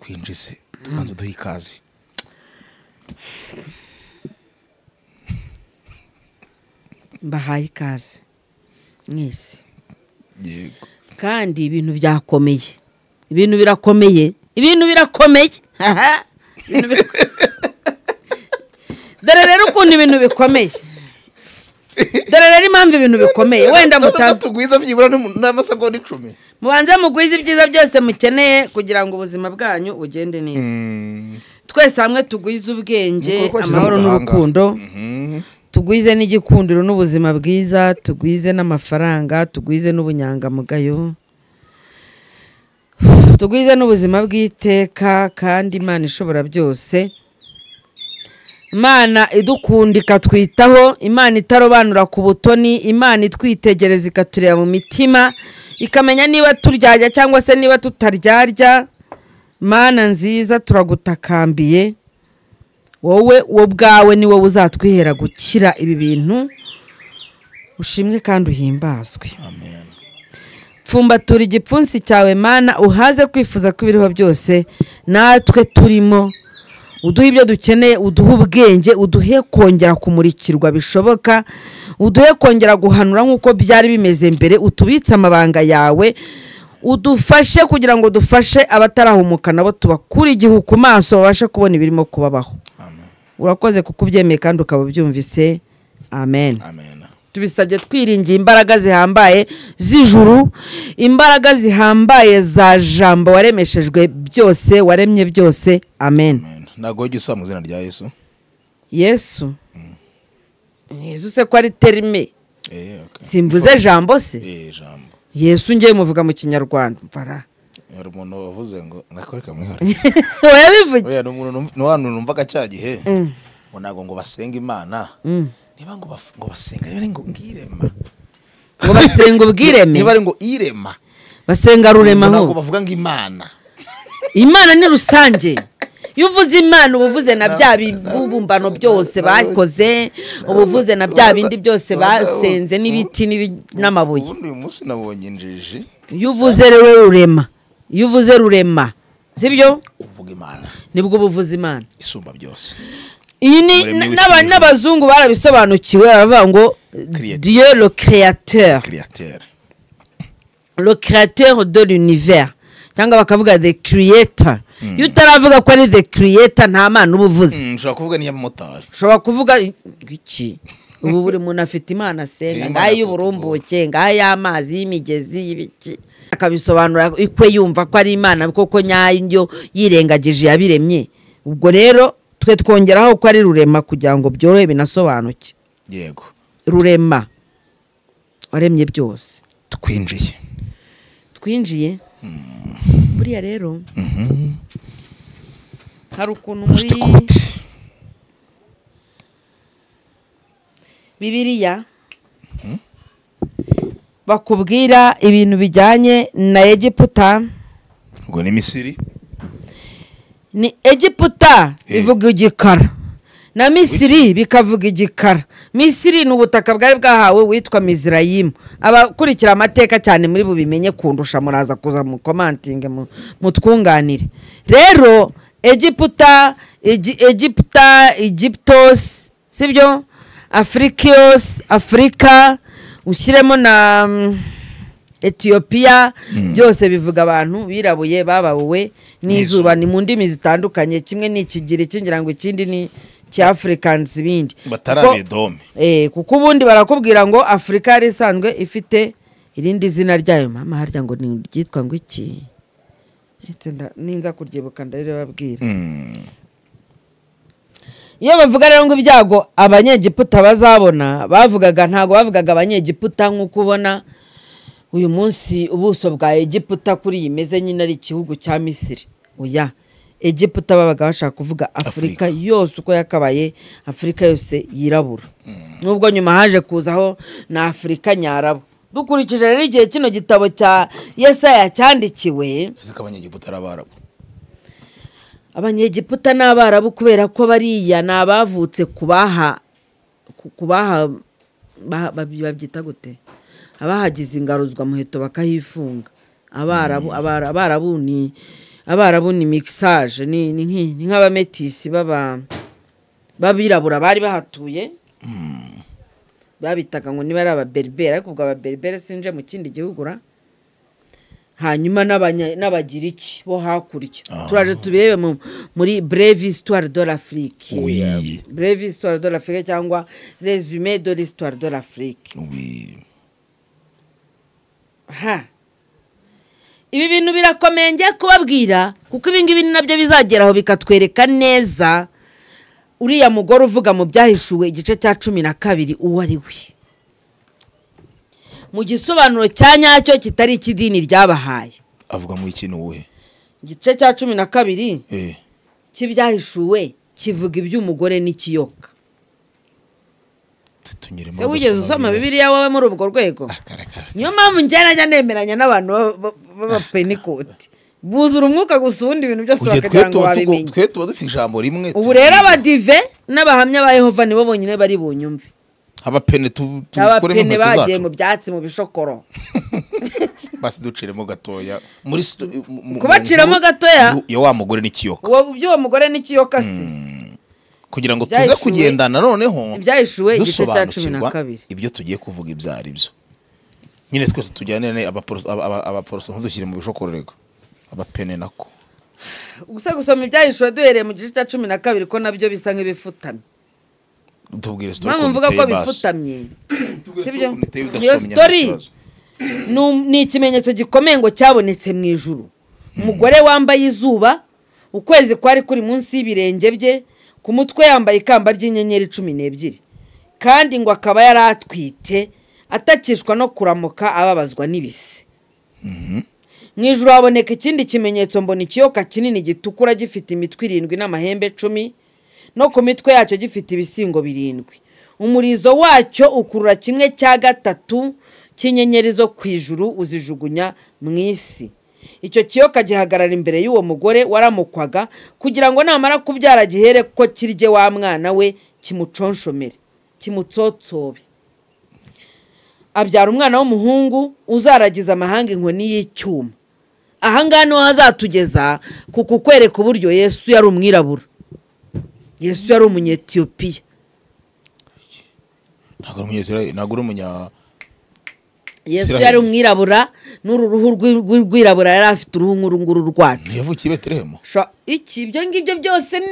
twinjize tubanza duha ikaze mbahaye ikaze mwese yego kandi ibintu byakomeye ibintu birakomeye dore rero ukuntu ibintu bikomeye dore rero impamvu ibintu bikomeye wenda tugwiza byibura n'amasegonda 10 mubanze mugwize ibyiza byose mukeneye kugira ngo ubuzima bwanyu bugende neza twese hamwe tugwize ubwenge amahoro n'urukundo tugwize n'igikundiro n'ubuzima bwiza tugwize n'amafaranga tugwize n'ubunyangamugayo tugwize n'ubuzima bw'iteka kandi Imana ishobora byose Imana idukunda ikatwitaho Imana itarobanura ku butoni Imana itwitegereza ikatureba mu mitima ikamenya niba turyarya cyangwa se niba tutaryarya Mana nziza turagutakambiye wowe ubwawe ni wowe uzatwihera gukira ibi bintu ushimwe kandi uhimbazwe amen pfumbatura igipfunsi cyawe Mana uhaze kwifuza ko ibiriho byose natwe turimo uduhe ibyo dukeneye uduhe ubwenge uduhe kongera kumurikirwa bishoboka uduhe kongera guhanura nk'uko byari bimeze mbere utubitse amabanga yawe udufashe kugira ngo dufashe abatarahumuka nabo tubakure igihu ku maso babashe kubona ibirimo kubabaho urakoze kuko ubyemeye kandi ukaba ubyumvise amen tubisabye twiringiye imbaraga zihambaye z'ijuru imbaraga zihambaye za jambo waremeshejwe byose waremye byose amen nago ujye usaba mu izina rya Yesu Yesu se ko ari terime simvuze jambo se jambo Yesu ngiye muvuga mu kinyarwanda mvara yari umuntu wavuze ngo nakoreka mwihora wabivuge oya n'umuntu numvaga cyagihe ngo nago ngo basenga Imana niba ngo basenga niba ngo ngirema ngo basenga ubwireme niba ngo irema basenga rurema ngo bavuga ngo Imana ni rusange yuvuze Imana ubuvuze na bya bibumbano byose bakoze ubuvuze na bya bindi byose basenze n'ibiti n'amabuye uyu munsi nabonye injiji yuvuze rero rurema sibyo uvuga Imana nibwo ubuvuze Imana isumba byose iyi ni n'abazungu barabisobanukiwe baravuga ngo Dieu le créateur de l'univers cyangwa bakavuga the creator iyo utaravuga ko ari the creator nta Mana ubuvuze ushobora kuvuga niya motari ushobora kuvuga iki ubu buri muntu afite Imana asenga ngaho y'uburumbuke ngaho y'amazi y'imigezi y'ibiki akabisobanura ikwe yumva ko ari Imana koko nyayo yirengagije yabiremye ubwo rero twe twongeraho ko ari rurema kugira ngo byorohe binasobanuke yego rurema waremye byose twinjiye buriya rero hari ukuntu muri Bibiliya bakubwira ibintu bijyanye na Egiputa ngo ni Misiri ni Egiputa bivuga igikara na Misiri bikavuga igikara Misiri ni ubutaka bwari bwahawe witwa Mizrayimu abakurikira amateka cyane muri bubimenye kundusha muraza kuza mu commenting mu twunganire rero Egiputa Egyptos sibyo Afrikios Afrika ushyiremo na Ethiopia byose bivuga abantu birabuye babawe n'izuba ni mu ndimi zitandukanye kimwe n'ikigiri kingira ngo ikindi ni cy'Africans bindi batarabedome kuko ubundi barakubwira ngo Afrika yari isanzwe ifite irindi zina ryayo mama harya ngo ni ryitwa ngo iki ninza kuryibuka ndarire babwira iyo bavuga rero ngo ibyago abanyegiputa bazabona bavugaga ntago bavugaga abanyegiputa nk'uko ubona uyu munsi ubuso bwa Egiputa kuri iyi meze nyine ari igihugu cya Misiri. Oya, Egiputa babaga bashaka kuvuga Afurika yose uko yakabaye, Afurika yose yirabura. Nubwo nyuma haje kuzaho na Afurika nyarabo. Dukurikije rero igihe kino gitabo cya Yesaya cyandikiwe, Abanyegiputa n'Abarabu. Abanyegiputa n'Abarabu kubera ko bariya nabavutse kubaha babyita gute? Abahagize ingaruzwa muheto bakahifunga. Abarabu ni mixage, ni nk'abametisi babirabura bari bahatuye. Babitaga ngo niba ari ababerbere, ariko ubwo ababerbere sinje mu kindi gihugu ra. Hanyuma n'abagiriki bo hakurya. Turaje tubirebe muri Brève histoire de l'Afrique. Oui. Brève histoire de l'Afrique cyangwa résumé de l'histoire de l'Afrique. Oui. Ibi bintu birakomeye ngiye kubabwira, kuko ibi ngibi nabyo bizageraho bikatwereka neza uriya mugore uvuga mu byahishuwe igice cya 12 uwo ari we, mu gisobanuro cya nyacyo kitari ikidini ryabahaye. Avuga mu ikintu uwuhe? Igice cya 12 cy'ibyahishuwe kivuga iby'umugore n'ikiyoka. Se wigeze usoma Bibiliya wawe muri ubwo rwego? Niyo mpamvu njye nemeranya n'abantu b'abapentekote buzura umwuka gusa ubundi ibintu byose bakagira ngo babimenye. Twe tuba dufite ijambo rimwe. Ubu rero abadive n'abahamya ba Yehova nibo bonyine bari bunyumve. Abapene tukuremo bagiye mu byatsi mu bishokoro. Basi duciremo gatoya muri kubaciramo gatoya yo wa mugore n'ikiyoka. Uwo byo mugore n'ikiyoka se kugira ngo tuze kugendana noneho ibyahishuwe igice cya 12 ibyo tugiye kuvuga ibyari byo. Nyine twese tujyane abaporoso ntudushyire mu bishokororego. Abapene nako gusa gusoma ibyahishuwe duhereye mu gice cya 12 ko nabyo bisa nk'ibifutamye. Tubwire story ko mvuga ko bifutamye. Sibyo? Iyo story ni ikimenyetso gikomeye ngo cyabonetse mu ijuru. Umugore wambaye izuba, ukwezi kwari kuri munsi y'ibirenge bye, ku mutwe yambaye ikamba ry'inyenyeri 12, kandi ngo akaba yaratwite atakishwa no kuramuka ababazwa n'ibise. Mu ijuru haboneka ikindi kimenyetso, mbona ikiyoka kinini gitukura gifite imitwe 7 n'amahembe 10, no ku mitwe yacyo gifite ibisingo 7. Umurizo wacyo ukurura 1/3 cy'inyenyeri zo kwijuru uzijugunya mu isi. Icyo kiyoka gihagarara imbere y'uwo mugore waramukwaga kugira ngo namara kubyara gihere ko kirye wa mwana we kimuconshomere, kimutsotsobe. Abyara umwana w'umuhungu uzaragiza amahanga inkoni y'icyuma. Ahangana no hazatugeza kukwereka uburyo Yesu yari umwirabura. Yesu yari umunyetiyopiya. Nagura umunya Yesu yari umwirabura, n'uruhu rw'irabura yari afite uruhu nk'urunguru rwacu. Yavukiye Betelehemu. Iki ibyo ngibyo byose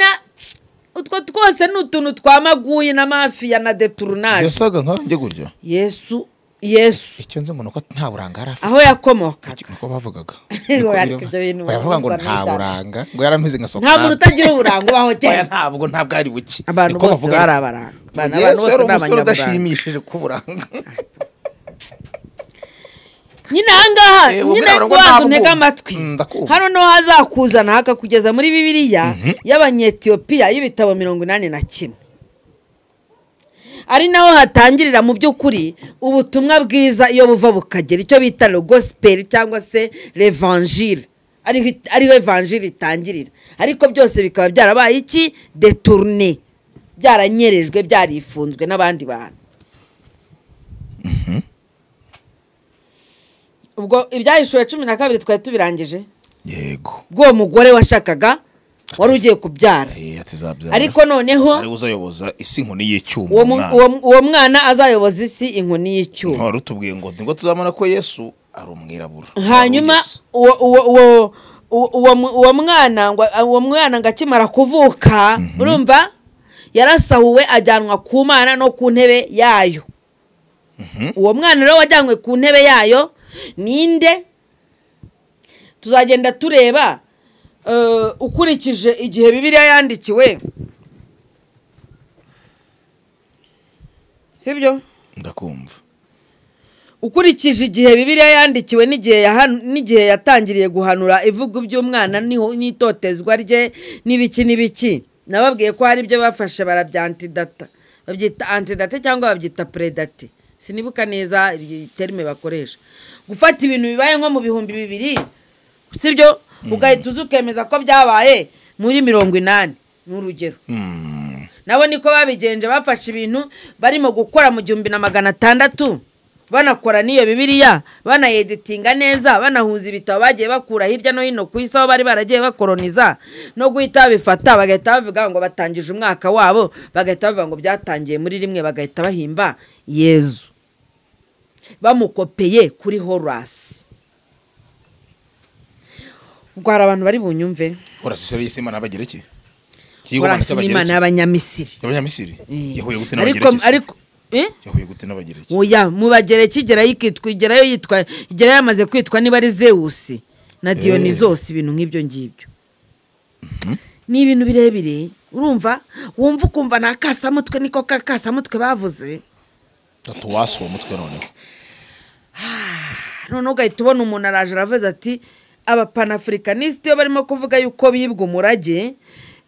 utwo twose n'utuntu twamaguye n'amafiya na deturunage. Yasaga nkanjye guryo. Yesu icyo nze ngo nuko nta buranga arafite. Aho yakomokaga nuko bavugaga. Bavuga ngo nta buranga, ngo yarameze nka Sokrate. Nta muntu utagira uburanga aho cyane. Ntabwo ari buki. Abantu bose barabaranga. Abantu bose n'abanyaburaga. Udashimishije kuburanga. Nyine ahangaha nyine rwanzu ntega amatwi. Hano no hazakuzana hakakugeza muri Bibiliya y'Abanyetiyopiya y'ibitabo 81. Ari naho hatangirira mu by'ukuri ubutumwa bwiza iyo buva bukagera, icyo bita le gospel cyangwa se l'evangile. Ari evangile itangirira, ariko byose bikaba byarabaye iki détourné, byaranyerejwe, byarifunzwe n'abandi bantu. Ubwo ibyahishuwe 12 twari tubirangije. Yego. Bwo mugore washakaga wari ugiye kubyara. Ariko noneho ari uzayoboza isi inkoni y'icyuma. Uwo mwana azayoboza isi inkoni y'icyuma. Wari utubwiye ngo tuzamana ko Yesu ari umwirabura. Hanyuma uwo mwana ngakimara kuvuka, urumva yarasahuwe ajyanwa ku Mana no ku ntebe yayo. Uwo mwana rero wajyanywe ku ntebe yayo ninde? Tuzagenda tureba ukurikije igihe Bibiliya yandikiwe. Sibyo? Ndakumva. ukurikije igihe Bibiliya yandikiwe n'igihe yatangiriye guhanura ivuga by'umwana n'itotezwa rye n'ibiki nababwiye ko hari ibyo bafashe barabyantidata babyita antidate cyangwa babyita predate sinibuka neza iyi terme bakoresha gufata ibintu bibaye nko mu bihumbi 2000 sibyo ugahita uzukemeza ko byabaye muri 80 n'urugero nabo niko babigenje bafashe ibintu barimo gukora mu 1600 banakora niyo Bibiliya banayeditinga neza banahuza ibitabo bagiye bakura hirya no hino ku isi aho bari baragiye bakoroniza no guhita bifata bagahita bavuga ngo batangije umwaka wabo bagahita bavuga ngo byatangiye muri rimwe bagahita bahimba Yezu bamukopeye kuri Horasi ubwo hari abantu bari bunyumve Horasi se y'Imana abagereki Horasi n'Imana y'Abanyamisiri yahuye gute n'abagereki ariko yahuye gute n'abagereki oya mu bagereki igerayo yitwa igerayo yamaze kwitwa niba ari Zeus na Dionysos ibintu nk'ibyo ngibyo ni ibintu birebire urumva wumva ukumva nakasamutwe niko kakasamutwe bavuze tatuwaso umutwe none ugahita ubona umuntu araje aravuze ati aba panafricaniste yo barimo kuvuga yuko bibwa umurage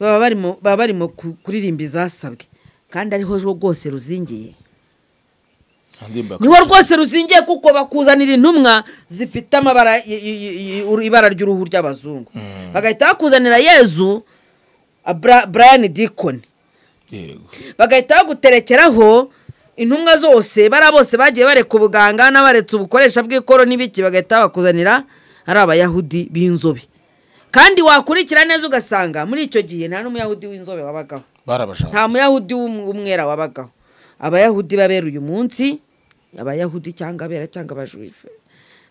baba barimo kuririmba izasabwe kandi ariho rwose ruzingiye niho rwose ruzingiye kuko bakuzanira intumwa zifite amabara ibara ry'uruhu ry'abazungu bagahita bakuzanira Yezu Brian Deacon bagahita baguterekeraho intumwa zose bara bose bagiye bareka ubuganga n'abaretse ubukoresha bw'ikoro n'ibiki bagahita bakuzanira ari abayahudi b'inzobe kandi wakurikira neza ugasanga muri icyo gihe nta n'umuyahudi w'inzobe wabagaho nta muyahudi w'umwera wabagaho abayahudi babera uyu munsi abayahudi cyangwa abera cyangwa abajuife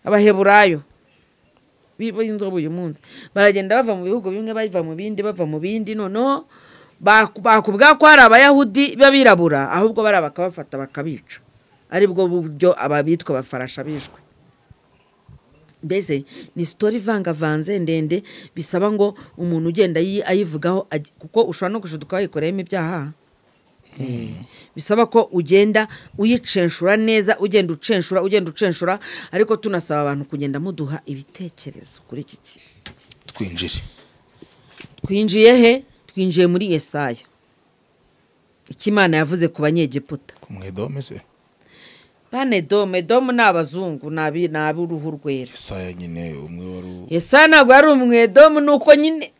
abaheburayo b'inzobe uyu munsi baragenda bava mu bihugu bimwe bava mu bindi noneho bakubwa ko hari abayahudi babirabura ahubwo bara bakabafata bakabica aribwo buryo ababitwa bafarasha bishwe mbese ni story vangavanze ndende bisaba ngo umuntu ugenda ayivugaho kuko ushobora no gushuduka wayikoreyemo ibyaha bisaba ko ugenda uyicenshura neza ugenda ucenshura ariko tunasaba abantu kugenda muduha ibitekerezo kuri iki kintu twinjiye he twinjiye muri Yesaya ikimana yavuze ku banyegiputa ku mwedome se Edomu n'abazungu n'aburuhu rwera Yesaya nyine umwe wari Yesaya ntabwo ari umwedomu nuko nyine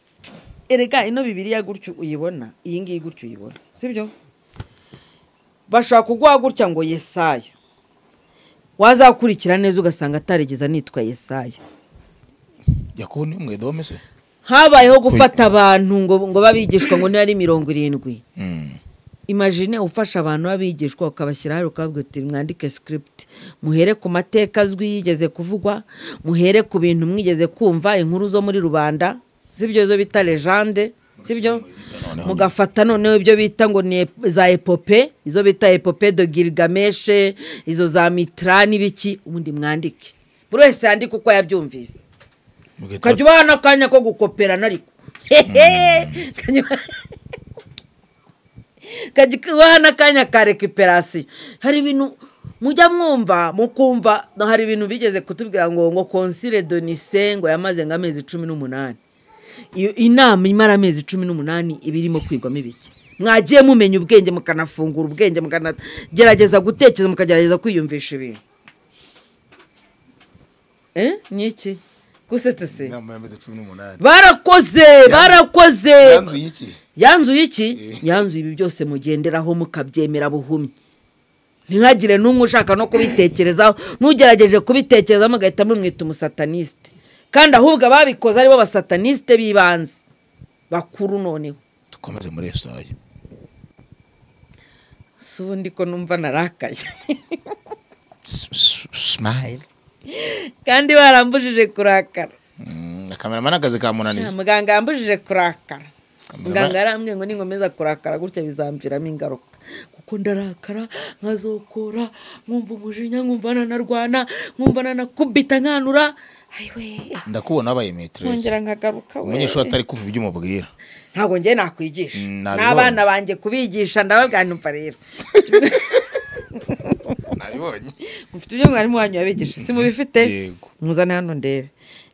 erega ino Bibiliya gutyo uyibona iyi ngiyi gutyo uyibona sibyo bashaka kugwa gutya ngo Yesaya wazakurikira neza ugasanga atarigeza nitwa Yesaya Yakobo ni umwedomu se habayeho gufata abantu ngo babigishwa ngo ni ari 70 Imagine ufasha abantu babigishwa ukabashyira hari ukabwira uti mwandike script muhere ku mateka azwi yigeze kuvugwa muhere ku bintu mwigeze kumva inkuru zo muri rubanda zibyo zo bita legende sibyo mugafata noneho ibyo bita ngo ni za epope izo bita epope de Gilgamesh izo za Mitra n'ibiki ubundi mwandike buri wese yandika uko yabyumvise kajubana kanya ko gukoperana ariko kajikwana kanya ka recuperation hari ibintu mujya mwumva mukumva hari ibintu bigeze kutubwira ngo Concile de Nicée ngo yamaze ngamezi 18 iyo inama imara amezi 18 ibirimo kwigwamo ibiki mwagiye mumenya ubwenge mukanafungura ubwenge mukanagerageza gutekereza mukagerageza kwiyumvisha ibintu niki gusetese inama yamaze 18 barakoze yanzuye iki yanzuye ibi byose mugenderaho mukabyemera buhumye ntihagire n'umwe ushaka no kubitekerezaho n'ugerageje kubitekereza mugahita mumwita umusataniste kandi ahubwo ababikoze aribo basataniste bibanze bakuru noneho dukomeze muri Yesaya subundi ko numva narakaye smile kandi barambujije kurakara kameraman akazi kamunaniye muganga yambujije kurakara muganga arambwiye ngo ningomeza kurakara gutya bizamviramo ingaruka kuko ndarakara nkazokora nkumva umujinya nkumva narwana nkumva nakubita nkanura ayiwe ndakubona abaye metresse ngera nkagaruka umunyeshuri atari kumva ibyo umubwira ntago ngiye nakwigisha n'abana banjye kubigisha ndababwira numva rero nabibonye mufite ibyo mwarimu wanyu yabigisha si mubifite yego muzane hano ndebe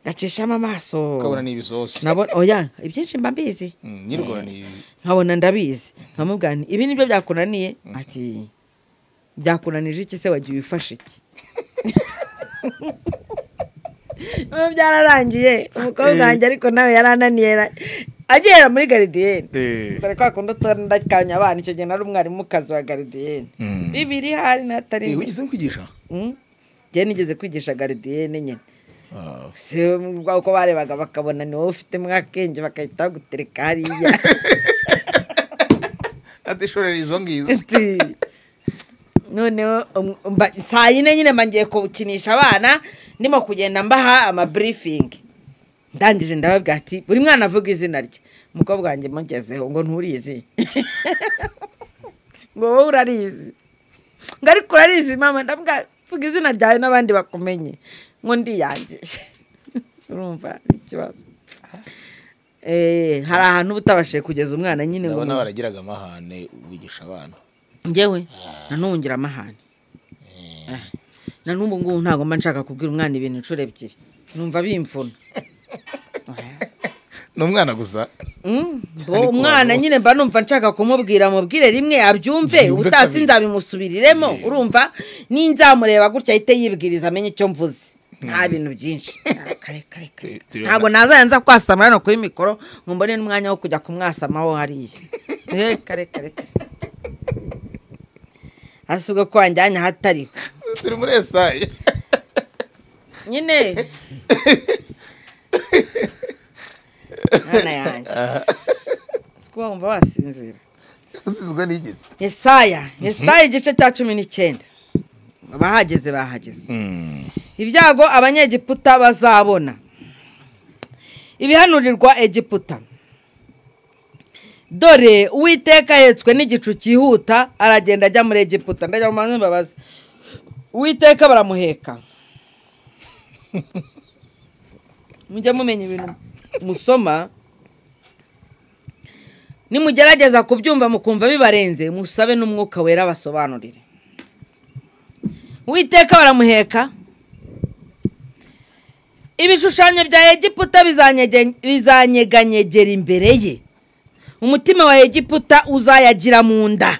gacishamo amaso ukabona ni ibizose nabona oya ibyinshi mba mbizi nyirwa ni nkabona ndabizi nkamubwira nti ibi nibyo byakunaniye ati byakunanije iki se wagiye wifasha iki byararangiye umukobwa wanjye ariko nawe yarananiye agera muri garidiyene dore ko akunda ndakanya abana icyo gihe nari umwarimukazi wa garidiyene bibiri hari n'atari wigeze kwigisha njye nigeze kwigisha garidiyene nyine se uko barebaga bakabona ni wowe ufite mwakenge bakahita bagutereka hariya ati shorera izo ngizo noneho saa yine nyine mbangiye kukinisha abana ndimo kugenda mbaha amaburifingi ndangije ndababwira ati buri mwana avuga izina rye umukobwa wanjye mugezeho ngo nturizi ngo wowe urarizi ngo ariko urarizi mama ndabwira vuga izina ryawe n'abandi bakumenye ngo ndiyangije urumva ikibazo hari ahantu utabashije kugeza umwana nyine ngo ndabona baragiraga amahane wigisha abana njyewe nanungira amahane na n'ubu ngubu ntabwo mba nshaka kubwira umwana ibintu inshuro ebyiri numva bimvuna ni umwana gusa umwana nyine mba numva nshaka kumubwira mubwire rimwe abyumve ubutasi nzabimusubiriremo urumva ninzamureba gutya ahite yibwiriza amenye icyo mvuze nta bintu byinshi ntabwo nazayanza kwasama hano kuri mikoro ngo mbone n'umwanya wo kujya kumwasamaho hariya kare asubwo ko wanjyanye ahatariho turi muri esayi nyine mwana yanjye sikuba wumva wasinzira usizwe n'igize Yesaya igice cya 19 bahageze ibyago abanyegiputa bazabona ibihanurirwa Egiputa dore Uwiteka yetswe n'igicu cyihuta aragenda ajya muri Egiputa ndajya mu manzi mbabaza Uwiteka baramuheka mujya mumenya ibintu musoma nimugerageza kubyumva mukumva bibarenze musabe n'umwuka wera basobanurire Uwiteka baramuheka ibishushanyo bya Egiputa bizanyeganyegera imbere ye umutima wa Egiputa uzayagira mu nda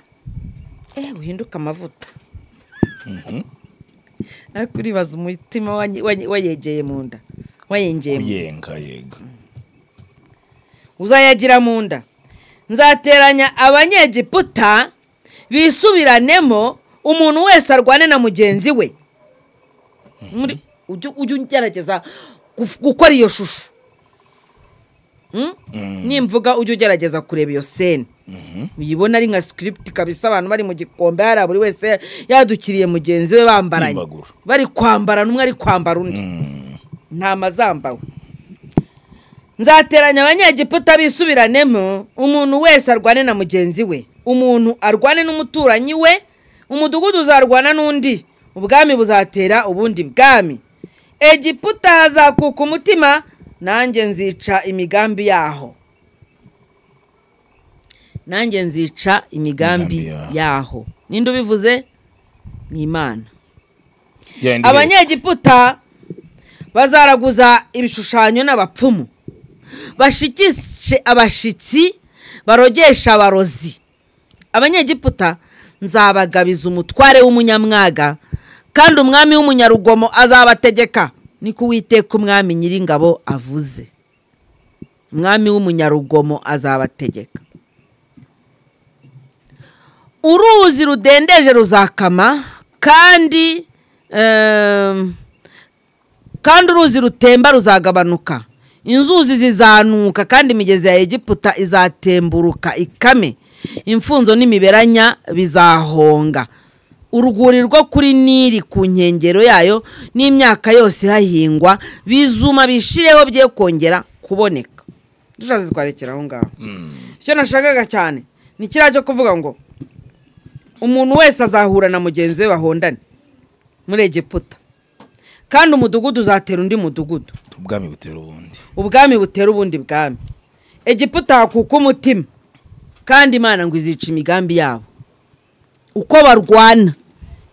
uhinduka amavuta akuribaza umutima wayegeye mu nda wayengeye yenga uzayagira mu nda nzateranya abanyegiputa bisubiranemo umuntu wese arwane na mugenzi we ujye ugerageza gukora iyo shusho nimvuga ujye ugerageza kureba iyo sene uyibona ari nka script kabisa abantu bari mu gikombe hari buri wese yadukiriye mugenzi we bambaranye bari kwambara n'umwe ari kwambara undi nta mazambawe nzateranya abanyegiputa bisubiranemo umuntu wese arwane na mugenzi we umuntu arwane n'umuturanyi we umudugudu uzarwana n'undi ubwami buzatera ubundi bwami Egiputa hazakuka umutima nanjye nzica imigambi yaho ninde ubivuze ni Imana abanyegiputa bazaraguza ibishushanyo n'abapfumu bashikishe abashitsi barogesha abarozi abanyegiputa nzabagabiza umutware w'umunyamwaga kandi umwami w'umunyarugomo azabategeka niko Uwiteka umwami nyiringabo avuze umwami w'umunyarugomo azabategeka uruzi rudendeje ruzakama kandi uruzi rutemba ruzagabanuka inzuzi zizanuka kandi imigezi ya Egiputa izatemburuka ikame imfunzo n'imiberanya bizahonga uruguri rwo kuri Nili ku nkengero yayo n'imyaka yose hahingwa bizuma bishireho bye kongera kuboneka dushaze twarekera aho ngaho icyo nashakaga cyane ni kiriya cyo kuvuga ngo umuntu wese azahura na mugenzi we bahondane muri Egiputa kandi umudugudu uzatera undi mudugudu ubwami butera ubundi bwami Egiputa hakuka umutima kandi Imana ngo izica imigambi yabo uko barwana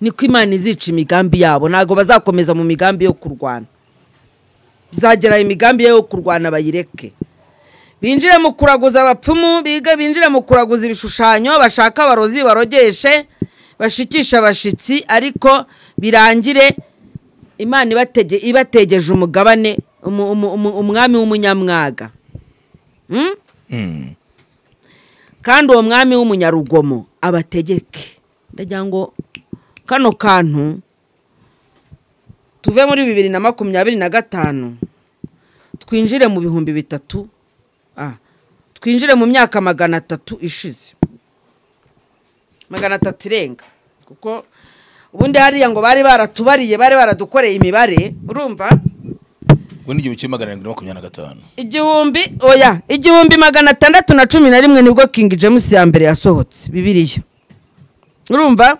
niko Imana izica imigambi yabo. Ntago bazakomeza mu migambi yo kurwana, bizagera imigambi yo kurwana bayireke, binjire mu kuraguza abapfumu, binjire mu kuraguza ibishushanyo, bashaka abarozi barogeshe, bashikisha abashitsi, ariko birangire Imana ibategeje umugabane, umwami w'umunyamwaga. Kandi uwo mwami w'umunyarugomo abategeke. Ndagira ngo kano kantu tuve muri 2025 twinjire mu 300, twinjire mu myaka 300 ishize, 300 irenga, kuko ubundi hariya ngo bari baratubariye, bari baradukoreye imibare, urumva ubundi igihe cy'amagana 25 igihumbi 611 nibwo King James ya mbere yasohotse Bibiliya, urumva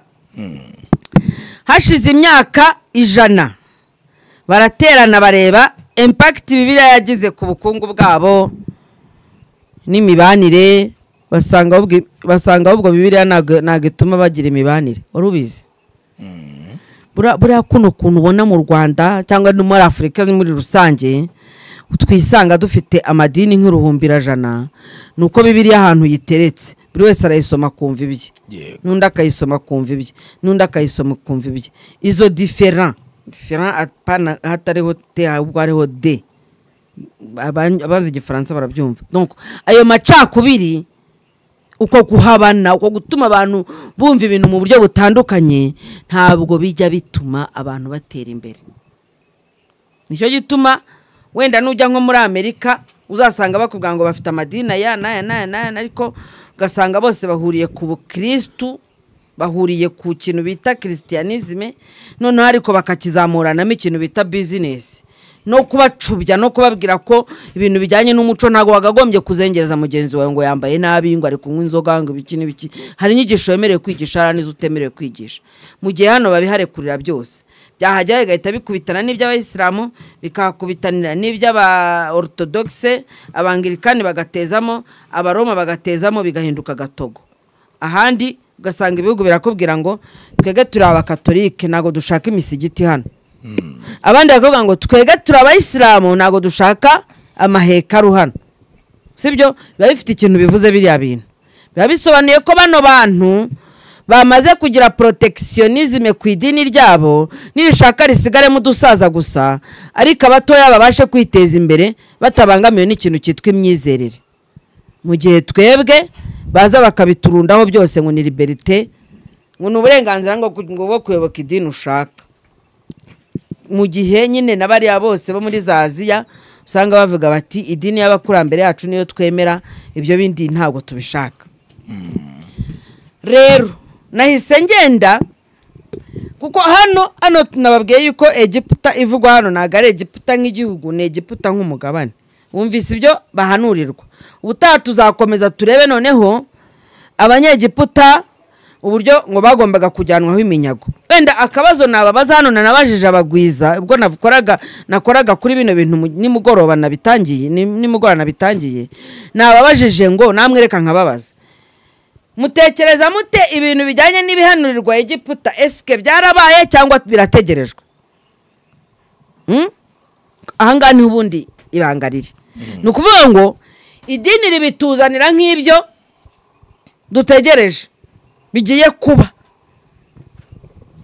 hashize imyaka 100 baraterana bareba impact Bibiliya yagize ku bukungu bwabo n'imibanire, basanga ubwo Bibiliya nagituma bagira imibanire. Urubizi buriya kuno kuntu ubona mu Rwanda cyangwa no muri Afrika muri rusange twisanga dufite amadini nk'uruhumbirajana, nuko Bibiliya ahantu yiteretse buri wese arayisoma kumva ibye, n'undi akayisoma kumva ibye, n'undi akayisoma kumva ibye. Izo different apana hatariho te ahubwo ariho de, abazi igifaransa barabyumva. Donc ayo macakubiri, uko guhabana, uko gutuma abantu bumva ibintu mu buryo butandukanye, ntabwo bijya bituma abantu batera imbere. Nicyo gituma wenda nujya nko muri Amerika uzasanga bakubwira ngo bafite amadini ya naya, ariko ugasanga bose bahuriye ku Bukristu, bahuriye ku kintu bita Christianisme, noneho ariko bakakizamuranamo ikintu bita business, no kubacubya no kubabwira ko ibintu bijyanye n'umuco ntago wagagombye kuzengereza mugenzi wawe ngo yambaye nabi, ngo ari kunywa inzoga, ngo biki. Hari inyigisho yemerewe kwigisha, hari n'izo utemerewe kwigisha. Mu gihe hano babiharekurira byose, byahajya bigahita bikubitana n'iby'abayisilamu, bikakubitanira n'iby'aba orthodoxe, abangilikani bagatezamo, abaroma bagatezamo, bigahinduka gatogo. Ahandi ugasanga ibihugu birakubwira ngo twege turi abakatolike ntago dushaka imisigiti hano, abandi bakavuga ngo twege turi abayisilamu ntago dushaka amahekaru hano. Sibyo biba bifite ikintu bivuze biriya bintu, biba bisobanuye ko bano bantu bamaze kugira protectionisme ku idini ryabo, nirishaka risigare mu dusaza gusa, ariko abatoya babashe kwiteza imbere batabangamiwe n'ikintu cyitwa imyizerere. Mu gihe twebwe baza bakabiturundaho byose ngo ni liberté, ngo n'uburenganzira ngo kuyoboka idini ushaka. Mu gihe nyine n'abari bose bo muri za Aziya usanga bavuga bati idini y'abakurambere yacu niyo twemera, ibyo bindi ntabwo tubishaka. Rero nahise ngenda, kuko hano tunababwiye yuko Egiputa ivugwa hano ntago ari Egiputa nk'igihugu, ni Egiputa nk'umugabane. Wumvise ibyo bahanurirwa. Ubutaha tuzakomeza turebe noneho abanyegiputa uburyo ngo bagombaga kujyanwaho iminyago. Wenda akabazo nababaza hano nanabajije abagwiza ubwo nakoraga kuri bino bintu nimugoroba nabitangiye, nababajije ngo namwe reka nkababaza, mutekereza mute ibintu bijyanye n'ibihanurirwa Egiputa eske byarabaye cyangwa birategerejwe? Ahanga ni ubundi ibangarire. Nukuvuga ngo idini ribituzanira nk'ibyo dutegereje bigiye kuba,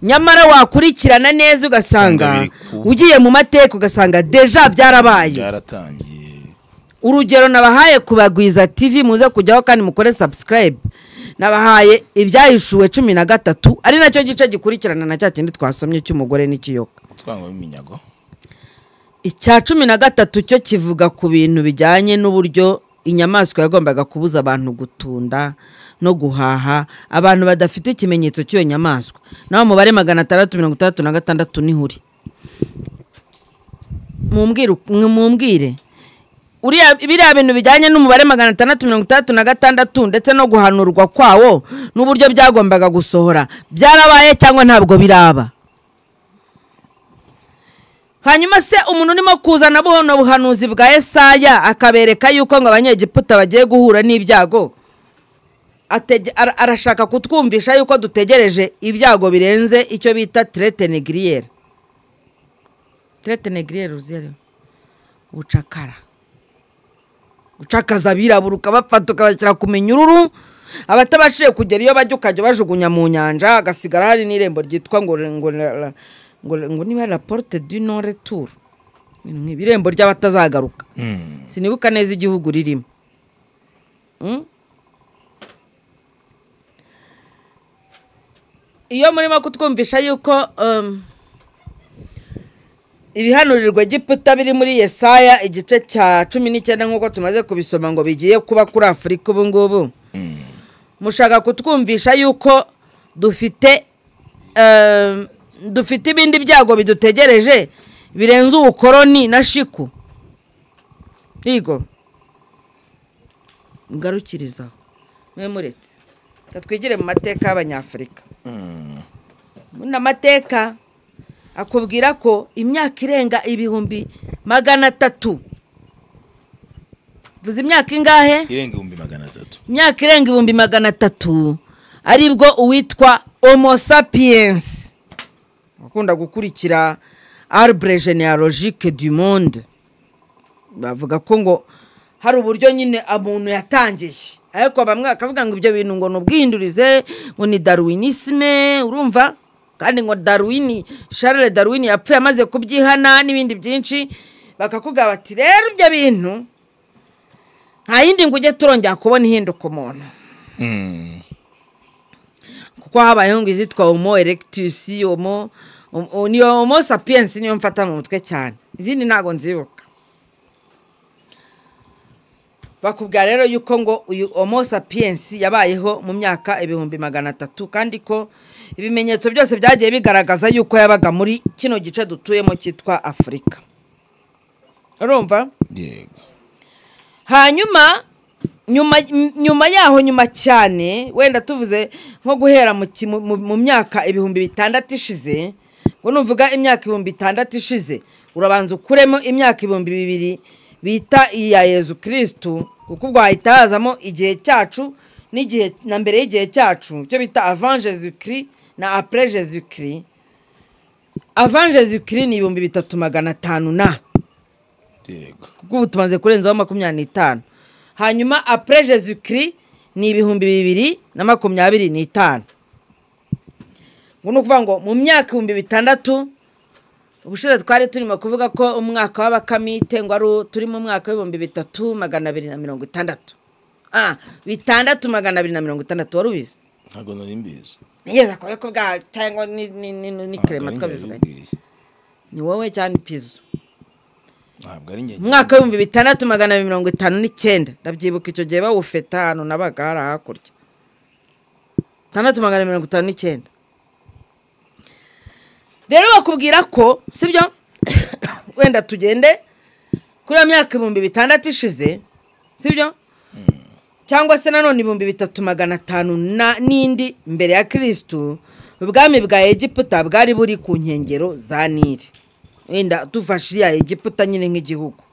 nyamara wakurikirana neza ugasanga ugiye mu mateka ugasanga deja byarabaye. Urugero nabahaye kubagwiza TV, muze kujyaho kandi mukore subscribe. Nabahaye ibyahishuwe 13 ari nacyo gice gikurikirana na cya kindi twasomye cy'umugore n'ikiyoka twangwa iminyago. Icya 13 cyo kivuga ku bintu bijyanye n'uburyo inyamaswa yagombaga kubuza abantu gutunda no guhaha, abantu badafite ikimenyetso cy'iyo nyamaswa. Naho mubare 636 nihuri. Mumbwire biriya bintu bijyanye n'umubare 636 ndetse no guhanurwa kwawo n'uburyo byagombaga gusohora, byarabaye cyangwa ntabwo biraba? Hanyuma se umuntu urimo kuzana buhono buhanuzi bwa Yesaya akabereka yuko ngo abanyegiputa bagiye guhura n'ibyago, arashaka kutwumvisha yuko dutegereje ibyago birenze icyo bita traite négrière. Traite négrière uzere ubucakara, ucakaza abirabura ukabafata ukabashyira ku minyururu, abatabashije kugera iyo bajya ukajya bajugunya mu nyanja, agasigara hari n'irembo ryitwa ngo niba la porte du non retour, irembo ry'abatazagaruka. Sinibuka neza igihugu ririmo. Iyo murimo kutwumvisha yuko ibihanurirwa Egiputa biri muri Yesaya igice cya 19 nk'uko tumaze kubisoma ngo bigiye kuba kuri Afurika ubu ngubu, mushaka kutwumvisha yuko dufite ibindi byago bidutegereje birenze ubukoroni na shiku. Yego ngarukiriza mwe muretse katwigire mu mateka y'Abanyafurika. Muri amateka akubwira ko imyaka irenga 300,000, vuze imyaka ingahe? Irenga 300,000. Imyaka irenga 300,000 aribwo uwitwa Homo sapiens, akunda gukurikira arbre généalogique du monde, bavuga ko ngo hari uburyo nyine umuntu yatangiye, ariko bamwe akavuga ngo ibyo bintu ngo nubwihindurize ngo ni darwinisme, urumva? Kandi ngo Charles Darwin yapfuye amaze kubyihana n'ibindi byinshi, bakakuga bati rero ibyo bintu nta yindi ngo ujye turongera kubona ihinduka umuntu. Kuko habayeho ngo izitwa Homo erectus, Homo sapiens niyo mfata mu mutwe cyane, izindi ntago nzibuka. Bakubwira rero yuko ngo uyu Homo sapiens yabayeho mu myaka 300,000, kandi ko ibimenyetso byose byagiye bigaragaza yuko yabaga muri kino gice dutuyemo cyitwa Afurika. Urumva? Yego. Hanyuma nyuma yaho nyuma cyane, wenda tuvuze nko guhera mu myaka 6,000 ishize, ngo nuvuga imyaka 6,000 ishize urabanza ukuremo imyaka 2,000 bita iya Yezu Kristo, kuko ubwo hahita hazamo igihe cyacu n'igihe na mbere y'igihe cyacu, cyo bita avant Jésus Christ na après Jésus Christ. Avant Jésus Christ ni 3,500 na. Yego. Kuko ubu tumaze kurenzaho 25. Hanyuma après Jésus Christ ni 2,025. Ngo nukuvuga ngo mu myaka 6,000 ubushize twari turimo kuvuga ko umwaka w'abakamite ngo ari turi mu mwaka wa 3,260. 6,260 warubize? Ntago nari mbizi. Yeza kore ko bwa cyangwa ni krema twabivuga. Ni wowe cyane pizo. Ntabwo ari ngenye. Mwaka wa 6,259 ndabyibuka icyo gihe bawufeta hano nabaga hari hakurya. 6,259. Rero bakubwira ko sibyo wenda tugende kuri myaka 6,000 ishize, sibyo? Cyangwa se nanone 3,500 n'indi mbere ya Kristo, ubwami bwa Egiputa bwari buri ku nkengero za Nile. Wenda tufashiriya Egiputa nyine nk'igihugu.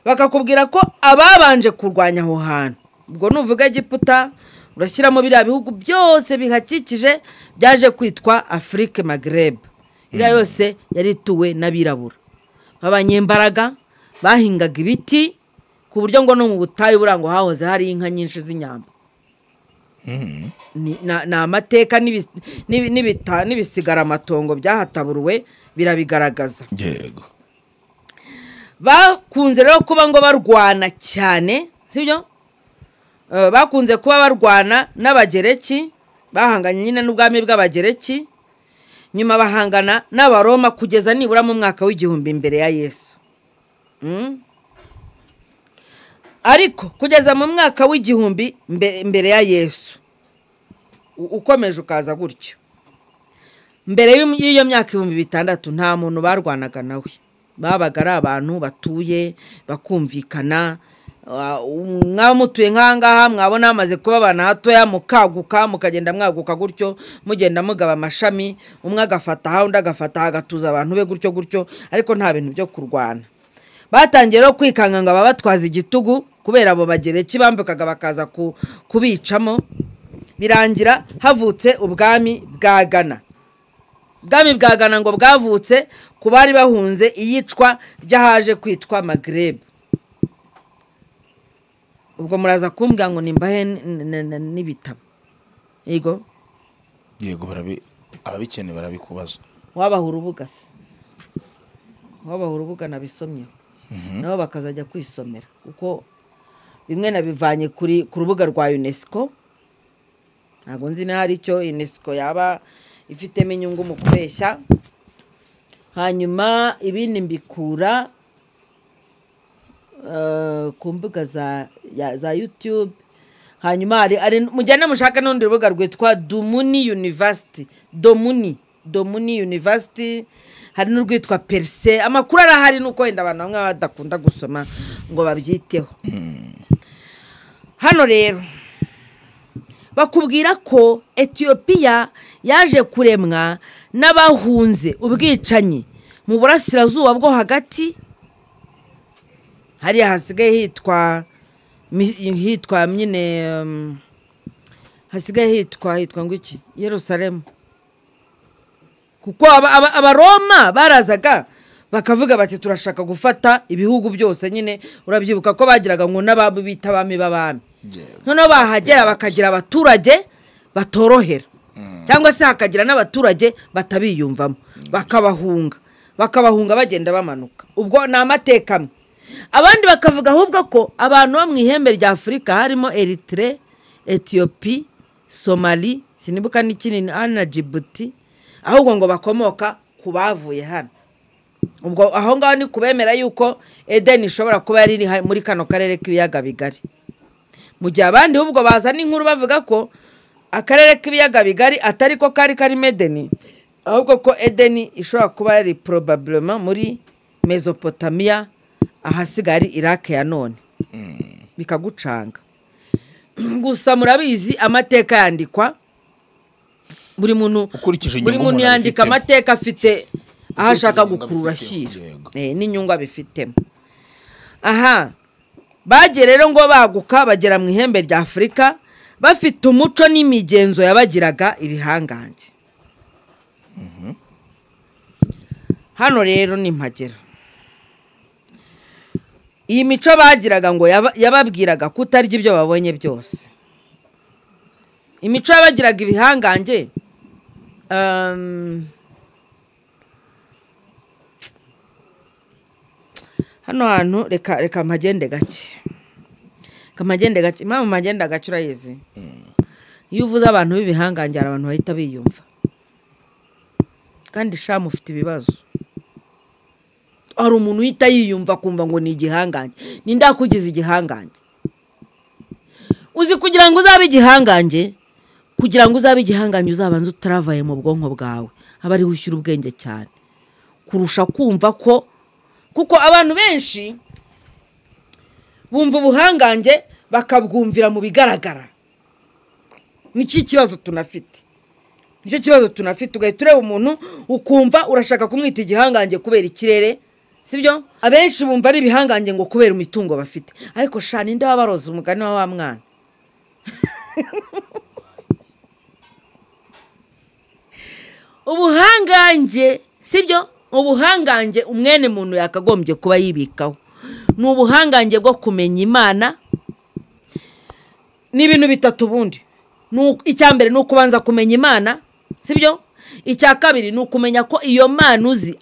Bakakubwira ko ababanje kurwanya aho hantu, ubwo nuvuga Egiputa urashyiramo biriya bihugu byose bihakikije byaje kwitwa Afrique Maghreb. Iriya yose yari ituwe n'abirabura, abanyembaraga bahingaga ibiti ku buryo ngo no mu butayu burango hahoze hari inka nyinshi z'inyamba. Na amateka n'ibisigara amatongo byahataburuwe birabigaragaza. Yego. Bakunze rero kuba ngo barwana cyane, sibyo? Bakunze kuba barwana n'abagereki, bahanganye nyine n'ubwami bw'abagereki, nyuma bahangana n'abaroma kugeza nibura mu mwaka w'1000 mbere ya Yesu. Ariko kugeza mu mwaka w'1000 mbere ya Yesu ukomeje ukaza gutyo, mbere y'iyo myaka 6,000 nta muntu barwanaga nawe, babaga ari abantu batuye bakumvikana. Mwamutuye nkangaha mwabona hamaze kuba abana hatoya mukaguka mukagenda mwaguka gutyo, mugenda mugaba amashami, umwe agafata ha undi agafata agatuza abantu be gutyo, ariko nta bintu byo kurwana. Batangiye rero kwikanga ngo ababatwaza igitugu kubera abo bagereki bambukaga bakaza kubicamo, birangira havutse ubwami bwa Ghana. Ubwami bwa Ghana ngo bwavutse ku bari bahunze iyicwa ryahaje kwitwa Maghreb. Ubwo muraza kumbwira ngo nimbahe n'ibitabo. Yego ababikene barabikubaza. Wabaha urubuga se. Wabaha urubuga nabisomye. Nabo bakazajya kwisomera kuko bimwe nabivanye ku rubuga rwa UNESCO. Ntabwo nzi na hari icyo UNESCO yaba ifitemo inyungu mu kubeshya. Hanyuma ibindi mbikura ku mbuga za YouTube. Hanyuma ari mujyana mushaka n'undi rubuga rwitwa Domuni University. Domuni University. Hari n'urwitwa Perse. Amakuru arahari nuko wenda abantu bamwe badakunda gusoma ngo babyiteho. Hano rero bakubwira ko Ethiopia yaje kuremwa n'abahunze ubwicanyi mu burasirazuba bwo hagati. Hari hasigaye hitwa nyine hasigaye hitwa ngo iki Yerusalemu. Kuko abaroma barazaga bakavuga bati turashaka gufata ibihugu byose nyine urabyibuka ko bagiraga ngo n'ababo bita abami babami. None bahagera bakagira abaturage batorohera cyangwa se hakagira n'abaturage batabiyumvamo bakabahunga bagenda bamanuka. Ubwo ni amateka. Abandi bakavuga ahubwo ko abantu bo mu ihembe rya Afurika harimo Eritrea, Ethiopia, Somalia, sinibuka n'ikindi na Djibouti, ahubwo ngo bakomoka ku bavuye hano. Ubwo aho ngaho ni kubemera yuko Eden ishobora kuba yari muri kano karere k'ibiyaga bigari. Mu gihe abandi ahubwo bazana inkuru bavuga ko akarere k'ibiyaga bigari atari ko kari Eden, ahubwo ko Eden ishobora kuba yari probablement muri Mesopotamia ahasigaye Iraq ya none. Bikagucanga. Gusa murabizi amateka yandikwa buri muntu yandika amateka afite ahashaka gukurura shira n'inyungu abifitemo. Aha bagiye rero ngo baguka bagera mu ihembe rya Afurika bafite umuco n'imigenzo yabagiraga ibihangange. Hano rero ni mpagera. Iyi mico bagiraga ngo yababwiraga kutarya ibyo babonye byose. Imico yabagiraga ibihangange hano hantu reka mpagende gake. Impamvu mpagenda gake urayizi. Iyo uvuze abantu b'ibihangange abantu bahita biyumva. Kandi sha mufite ibibazo. Hari umuntu uhita yiyumva kumva ngo ni igihangange. Ninde akugize igihangange? Uzi kugira ngo uzabe igihangange, uzabanza utaravaye mu bwonko bwawe. Aba ari ushyira ubwenge cyane. Kurusha kumva ko kuko abantu benshi bumva ubuhangange bakabwumvira mu bigaragara. Niki kibazo tunafite. Nicyo kibazo tunafite. Ugahita ureba umuntu ukumva urashaka kumwita igihangange kubera ikirere. Sibyo? Abenshi bumva ari ibihangange ngo kubera imitungo bafite. Ariko sha ninde wabaroza umugani wa mwana? Ubuhangange, sibyo? Ubuhangange umwene muntu yakagombye kuba yibikaho. Ni ubuhangange bwo kumenya Imana. Ni ibintu bitatu bundi. Icyambere ni ukubanza kumenya Imana, sibyo? Icya kabiri ni ukumenya ko iyo Mana uzi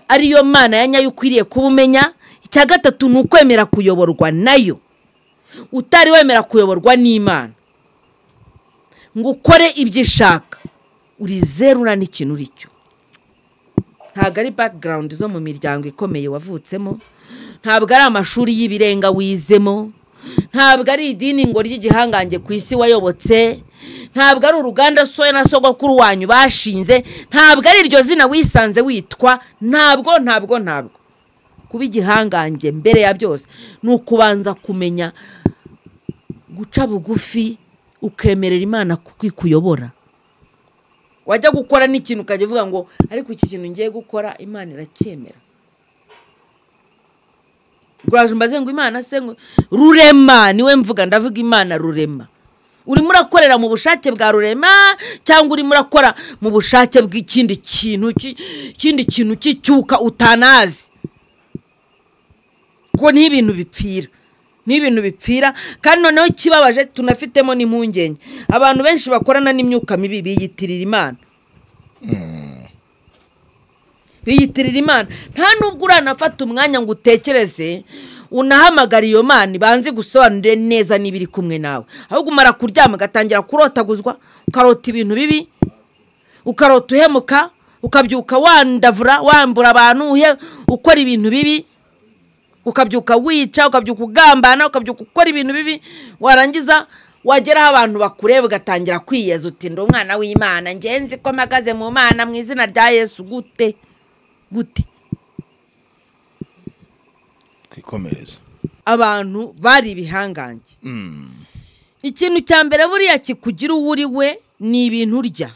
ari yo Mana yanyayo ukwiriye kubumenya. Icya gatatu ni ukwemera kuyoborwa nayo. Utari wemera kuyoborwa n'Imana ngo ukore ibyo ishaka, uri zeru na n'ikintu uricyo. Ntabwo ari background zo mu miryango ikomeye wavutsemo, ntabwo ari amashuri y'ibirenga wizemo, ntabwo ari idini ngo ry'igihangange ku isi wayobotse, ntabwo ari uruganda soya na sogokuru wanyu bashinze, ntabwo ari iryo zina wisanze witwa. Ntabwo kuba igihangange mbere ya byose ni ukubanza kumenya guca bugufi ukemerera Imana kwikuyobora. Wajya gukora n'ikintu ukajya uvuga ngo ariko iki kintu ngiye gukora Imana iracyemera. Guraje mbaze ngo Imana se ngo rurema, niwe mvuga, ndavuga Imana rurema. urimo urakorera mu bushake bwa rurema cyangwa urimo urakora mu bushake bw'ikindi kintu cy'icyuka utanazi ko ni ibintu bipfira kandi noneho kibabaje tunafitemo n'impungenge abantu benshi bakorana n'imyuka mibi biyitirira Imana nta nubwo uranafata umwanya ngo utekereze unahamagara iyo Mana banze gusobanurire neza n'ibiri kumwe nawe ahubwo umara kuryama gatangira kurotaguzwa ukarota ibintu bibi ukarota uhemuka ukabyuka wandavura wambura abantu ukora ibintu bibi ukabyuka wica ukabyuka ugambana ukabyuka ukora ibintu bibi warangiza wageraho abantu bakureba ugatangira kwiyeza uti ndi umwana w'Imana ngenzi ko mpagaze mu Mana mu izina rya Yesu gute kwikomereza abantu bari bihangange ikintu cya mbere buriya kikugira uri we ni ibintu urya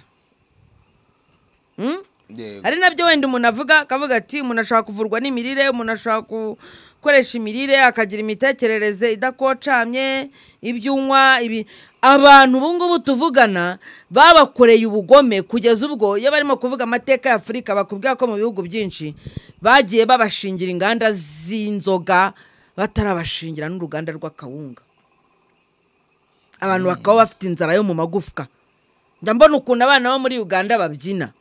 hari nabyo wenda umuntu akavuga ati umuntu ashaka kuvurwa n'imirire umuntu ashaka gukoresha imirire akagira imitekerereze idakocamye ibyunywa abantu ubungubu tuvugana babakoreye ubugome kugeza ubwo iyo barimo kuvuga amateka ya Afurika bakubwira ko mu bihugu byinshi bagiye babashingira inganda z'inzoga batarabashingira n'uruganda rw'akawunga abantu bakaba bafite inzara yo mu magufwa ndambona ukuntu abana bo muri Uganda babyina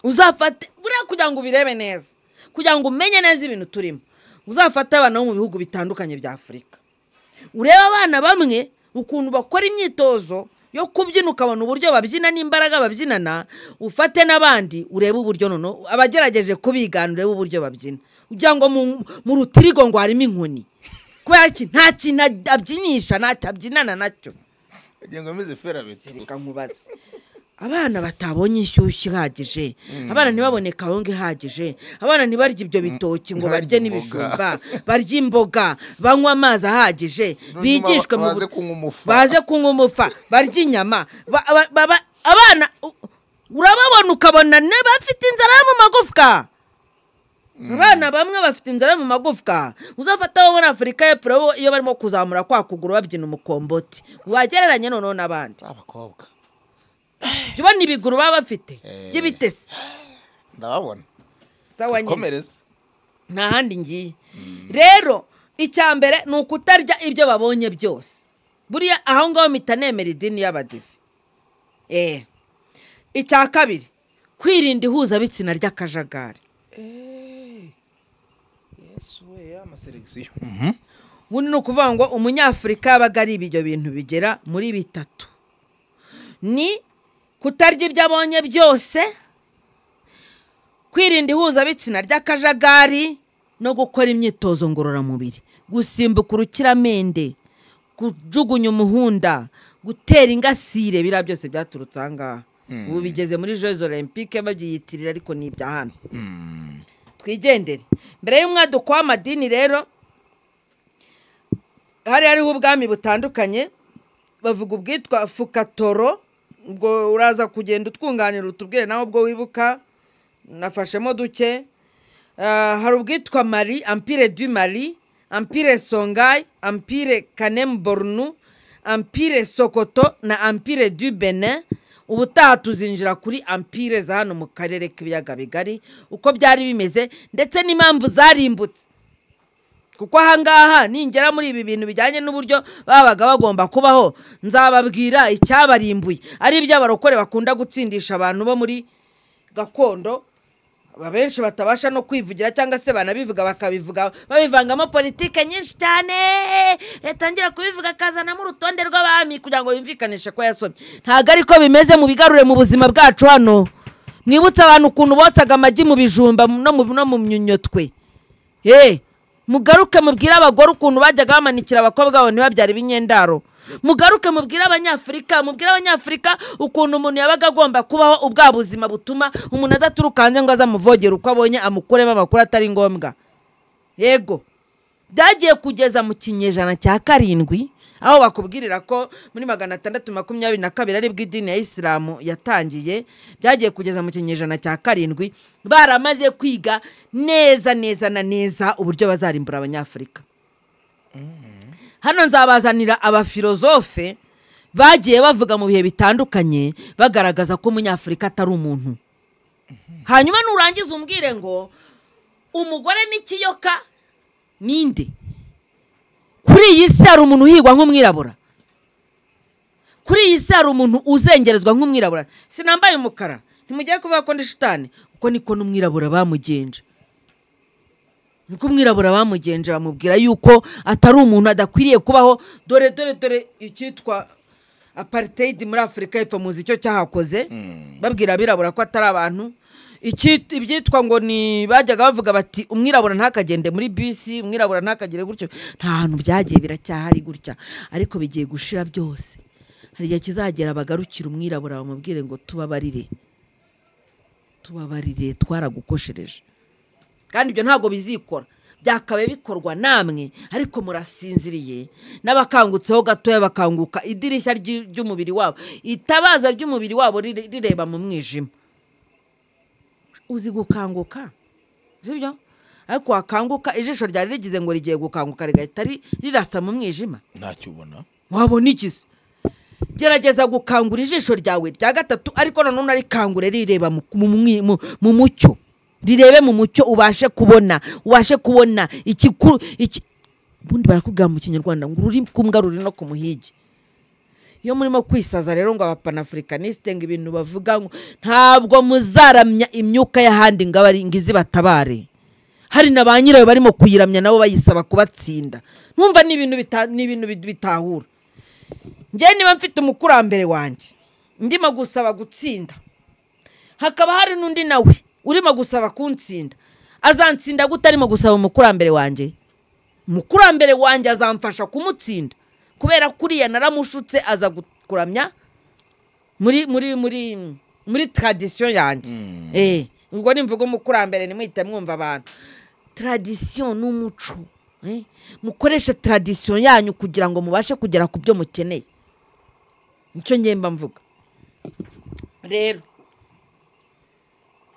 uzafate buriya kugira ngo ubirebe neza kugira ngo umenye neza ibintu turimo uzafate abana bo mu bihugu bitandukanye bya Afurika ureba abana bamwe ukuntu bakora imyitozo yo kubyina ukabona uburyo babyina n'imbaraga babyinana ufate n'abandi urebe uburyo nono abagerageje kubigana urebe uburyo babyina ugira ngo mu rutirigo ngo harimo inkoni kubera iki nta kintu abyinisha ntabyinana nacyo agiye ngo ameze ferabeti reka nkubaze abana batabonye inshyushyu ihagije abana ntibabone kawunga ihagije abana ntibarye ibyo bitoki ngo barye n'ibijumba barye imboga banywa amazi ahagije bigishwe baze kunywa umufa barye inyama abana urababona ukabona bafite inzara mu magufwa abana bamwe bafite inzara mu magufwa uzafata abo muri Afurika y'Epfo iyo barimo kuzamura kwa kuguru babyina umukomboti wagereranye noneho n'abandi abakobwa jubana ibiguru baba bafite by'ibitesi ndababona sawa nyine komereza nta handi ngiye rero icya mbere ni ukutarya ibyo babonye byose buriya aho ngaho mitanemera idini y'abadive icya kabiri kwirinda ihuzabitsina ry'akajagari Yesu we amaselekisiyo bundi ni ukuvuga ngo umunyafurika yabaga ari ibyo bintu bigera muri bitatu ni kutarya ibyo abonye byose kwirinda ihuzabitsina ry'akajagari no gukora imyitozo ngororamubiri gusimbuka urukiramende kujugunya umuhunda gutera ingasire biriya byose byaturutse aha ngaha ubu bigeze muri Jeux Olympiques babyiyitirira ariko ni ibya hano twigendere mbere y'umwaduko w'amadini rero hariho ubwami butandukanye bavuga ubwitwa Fukatoro ubwo uraza kugenda utwunganira utubwire nawe ubwo wibuka nafashemo duke hari ubwitwa Mali Empire du Mali Empire Songhai Empire Kanem Bornu Empire Sokoto na Empire du Benin ubutaha tuzinjira kuri Empire za hano mu karere k'ibiyaga bigari uko byari bimeze ndetse n'impamvu zarimbutse kuko ahangaha ningera muri ibi bintu bijyanye n'uburyo babaga bagomba kubaho nzababwira icyabarimbuye ari iby'abarokore bakunda gutsindisha abantu bo muri gakondo abenshi batabasha no kwivugira cyangwa se banabivuga bakabivuga babivangamo politike nyinshi cyane yatangira kubivuga akazanamo urutonde rw'abami kugira ngo bimvikanishe ko yasomye ntabwo ariko bimeze mu bigarure mu buzima bwacu hano mwibutse abantu ukuntu botsaga amagi mu bijumba no mu myunyotwe mugaruke mubwire abagore ukuntu bajyaga bamanikira abakobwa babo ntibabyara ibinyendaro mugaruke mubwire abanyafurika ukuntu umuntu yabaga agomba kubaho ubwa buzima butuma umuntu adaturuka hanze ngo azamuvogera uko abonye amukuremo amakuru atari ngombwa yego byagiye kugeza mu kinyejana cya 7 aho bakubwirira ko muri 622 ari bw'idini ya Islam yatangiye byagiye kugeza mu kinyejana cya 7 baramaze kwiga neza uburyo bazarimbura abanyafurika hano nzabazanira abafilozofe bagiye bavuga mu bihe bitandukanye bagaragaza ko umunyafurika atari umuntu. Hanyuma nurangiza umbwire ngo umugore n'ikiyoka ninde? Kuri iyi si hari umuntu uhigwa nk'umwirabura? Kuri iyi si hari umuntu uzengerezwa nk'umwirabura? Sinambaye umukara ntimugiye kuvuga ko ndi shitani, uko niko n'umwirabura bamugenje. Niko umwirabura bamugenje, bamubwira yuko atari umuntu, adakwiriye kubaho. Dore icyitwa apartheid muri Afurika y'Epfo, muzi icyo cyahakoze. Babwira abirabura ko atari abantu. Ibyitwa ngo ni bajyaga bavuga bati umwirabura ntakagende muri bisi, umwirabura ntakagire gutyo. Nta hantu byagiye, biracyahari gutya, ariko bigiye gushira byose. Hari igihe kizagera bagarukira umwirabura bamubwire ngo tubabarire, twaragukoshereje. Kandi ibyo ntago bizikora, byakabaye bikorwa namwe, ariko murasinziriye. N'abakangutseho gatoya bakanguka idirishya ry'umubiri wabo, itabaza ry'umubiri wabo rireba mu mwijima. Uzi gukanguka, sibyo? Ariko wakanguka ijisho ryari rigize ngo rigiye gukanguka rigahita rirasa mu mwijima. Ntacyo ubona. Wabona iki? Gerageza gukangura ijisho ryawe rya gatatu, ariko nanone arikangure rireba mu mucyo. Rirebe mu mucyo, ubashe kubona iki. Bundi barakubwira mu Kinyarwanda ngo ruri kumbwa ruri no kumuhigi. Iyo murimo kwisaza rero ngo abapanafricaniste ngo ibintu bavuga ngo ntabwo muzaramya imyuka y'ahandi ngo abaringizi batabare. Hari na ba nyirayo barimo kuyiramya nabo bayisaba kubatsinda. Numva ni ibintu bitahura. Ngiye niba mfite umukurambere wanjye ndimo gusaba gutsinda, hakaba hari n'undi nawe urimo gusaba kuntsinda, azantsinda gute arimo gusaba umukurambere wanjye? Umukurambere wanjye azamfasha kumutsinda kubera kuriya naramushutse, aza kuramya muri tradition yanjye. Ubwo nimvuga umukurambere nimwite mwumva abantu. Tradition n'umuco, mukoresha tradition yanyu kugira ngo mubashe kugera ku byo mukeneye. Nicyo ngemba mvuga. Rero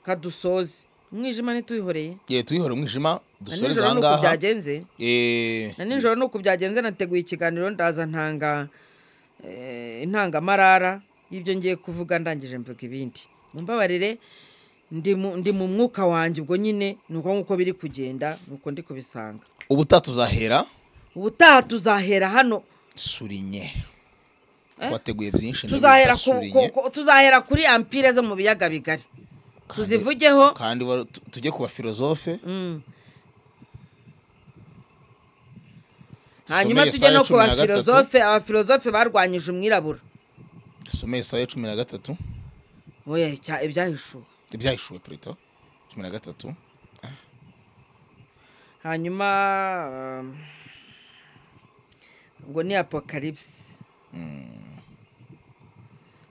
kadusoze umwijima ntituyihoreye. Tuyihore umwijima dusoreze ahangaha. Byagenze na nijoro nuko byagenze. Nateguye ikiganiro ndaza intangamarara y'ibyo ngiye kuvuga, ndangije mvuga ibindi. Mumbabarire, ndi mu mwuka wanjye, ubwo nyine nuko nkuko biri kugenda nuko ndi kubisanga. Ubutaha tuzahera hano Surinye. Wateguye byinshi, tuzahera kuri ampire zo mu biyaga bigari, tuzivugeho kandi tujye kuba filozofe. Hanyuma tujye no kuba filozofe. Abafilozofe barwanyije umwirabura. Dusomeye Yesaya 13. Oya, ibyahishuwe Prito 13. Hanyuma ngo ni Apocalypse.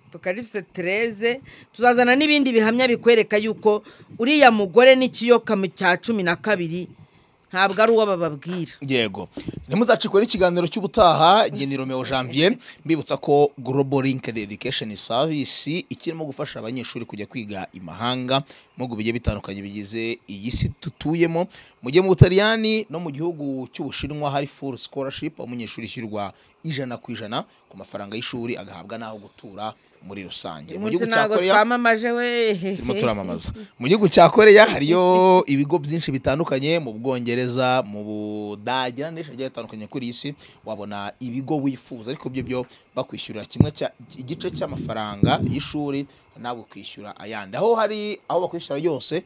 Apocalypse 13. Tuzazana n'ibindi bihamya bikwereka yuko uriya mugore n'ikiyoka mu cya 12 ntabwo ari uwo bababwira. Yego, ntimuzacikwe n'ikiganiro cy'ubutaha. Ngeni Romeo Janvier mbibutsa ko Global Linked Education Service ikirimo gufasha abanyeshuri kujya kwiga imahanga mu bigiye bitandukanye bigize iyi si tutuyemo. Mujye mu Butaliyani no mu gihugu cy'Ubushinwa hari full scholarship, umunyeshuri ishyurwa 100% ku mafaranga y'ishuri, agahabwa naho gutura muri rusange. Mu gihugu cya Korea twamamaje we turimo turamamaza. Mu gihugu cya Korea hariyo ibigo byinshi bitandukanye, mu Bwongereza, mu Budage n'ahandi hatandukanye kuri isi. Wabona ibigo wifuza, ariko byo bakwishyurira kimwe igice cy'amafaranga y'ishuri, nawe kwishyura ayandi. Aho bakwishyura yose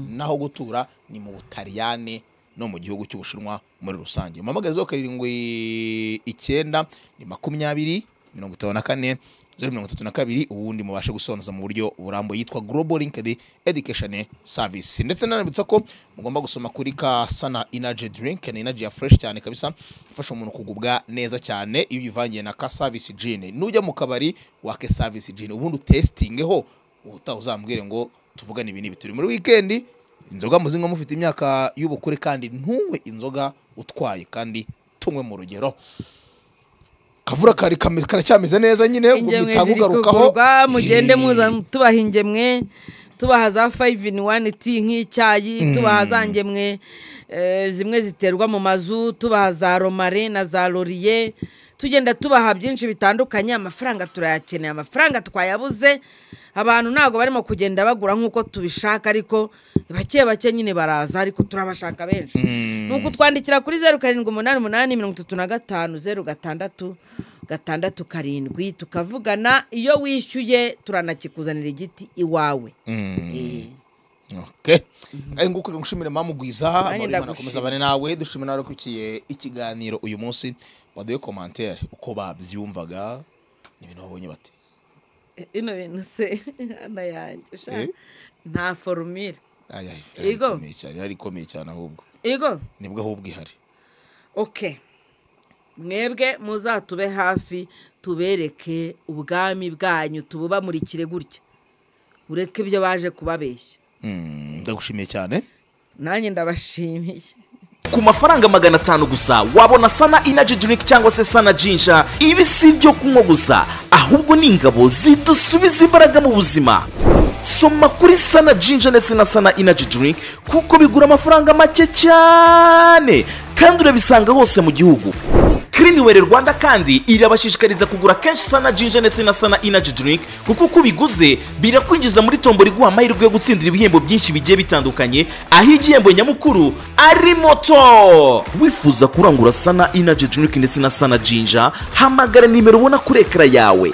naho gutura ni mu Butaliyani no mu gihugu cy'Ubushinwa muri rusange. Mamagazo 79 ni 20 54 032, ubundi mubashe gusonoza mu buryo burambo. Yitwa Global Linked Education Service. Ndetse nanabitsa ko mugomba gusoma kuri ka Sana Energy Drink, ni energy ya fresh cyane kabisa, ifasha umuntu kugubwa neza cyane iyo yivangiye na ka Service Gin. Nujya mu kabari wake Service Gin, ubundi testingeho utazambwire ngo tuvugane ibi nibi. Turi muri weekend, inzoga muzingo mufite imyaka y'ubukure, kandi ntunywe inzoga utwaye, kandi tunywe mu rugero. Kavura karacyameze neza nyine, bitagugarukaho. Mugende muza tubaha ingemwe, tubaha za 5 in 1 tea nk'icyayi, tubaha za ngemwe zimwe ziterwa mu mazu, tubaha za romare na za laurier, tugenda tubaha byinshi bitandukanye. Amafaranga turayakeneye, amafaranga twayabuze, abantu ntago barimo kugenda bagura nk'uko tubishaka, ariko bake bake nyine baraza, ariko turabashaka benshi. Nuko twandikira kuri 0788350667 tukavugana. Iyo wishyuye turanakikuzanira igiti iwawe. Okay. Nguko ngushimire mamugwiza Imana nakomeza bane nawe. Dushimira nawe kukiye ikiganiro uyu munsi. Baduye commentaire uko babyumvaga ibintu babonye bate. Ino bintu se ana yanjye nta formule. Ego ari komeye cyane ahubwo. Ego nibwo ahubwo ihari. Okay. Mwebwe muzatube hafi tubereke ubwami bwanyu, tububamurikire gutya. Ureke ibyo baje kubabeshya. Ndagushimiye cyane. Nanjye ndabashimiye. Ku mafaranga 500 gusa wabona Sana Energy Drink cyangwa se Sana Ginger. Ibi si byo kunywa gusa, ahubwo ni ingabo zidusubiza imbaraga mu buzima. Soma kuri Sana Ginger ndetse na Sana Energy Drink kuko bigura amafaranga make cyane kandi urabisanga hose mu gihugu. Cleanwell Rwanda kandi irabashishikariza kugura kenshi Sana Ginger ndetse na Sana Energy Drink kuko kubiguze birakwinjiza muri tombo riguha amahirwe yo gutsindira ibihembo byinshi bigiye bitandukanye, aho igihembo nyamukuru ari moto. Wifuza kurangura Sana Energy Drink ndetse na Sana Ginger, hamagara nimero ubona kuri ekara yawe.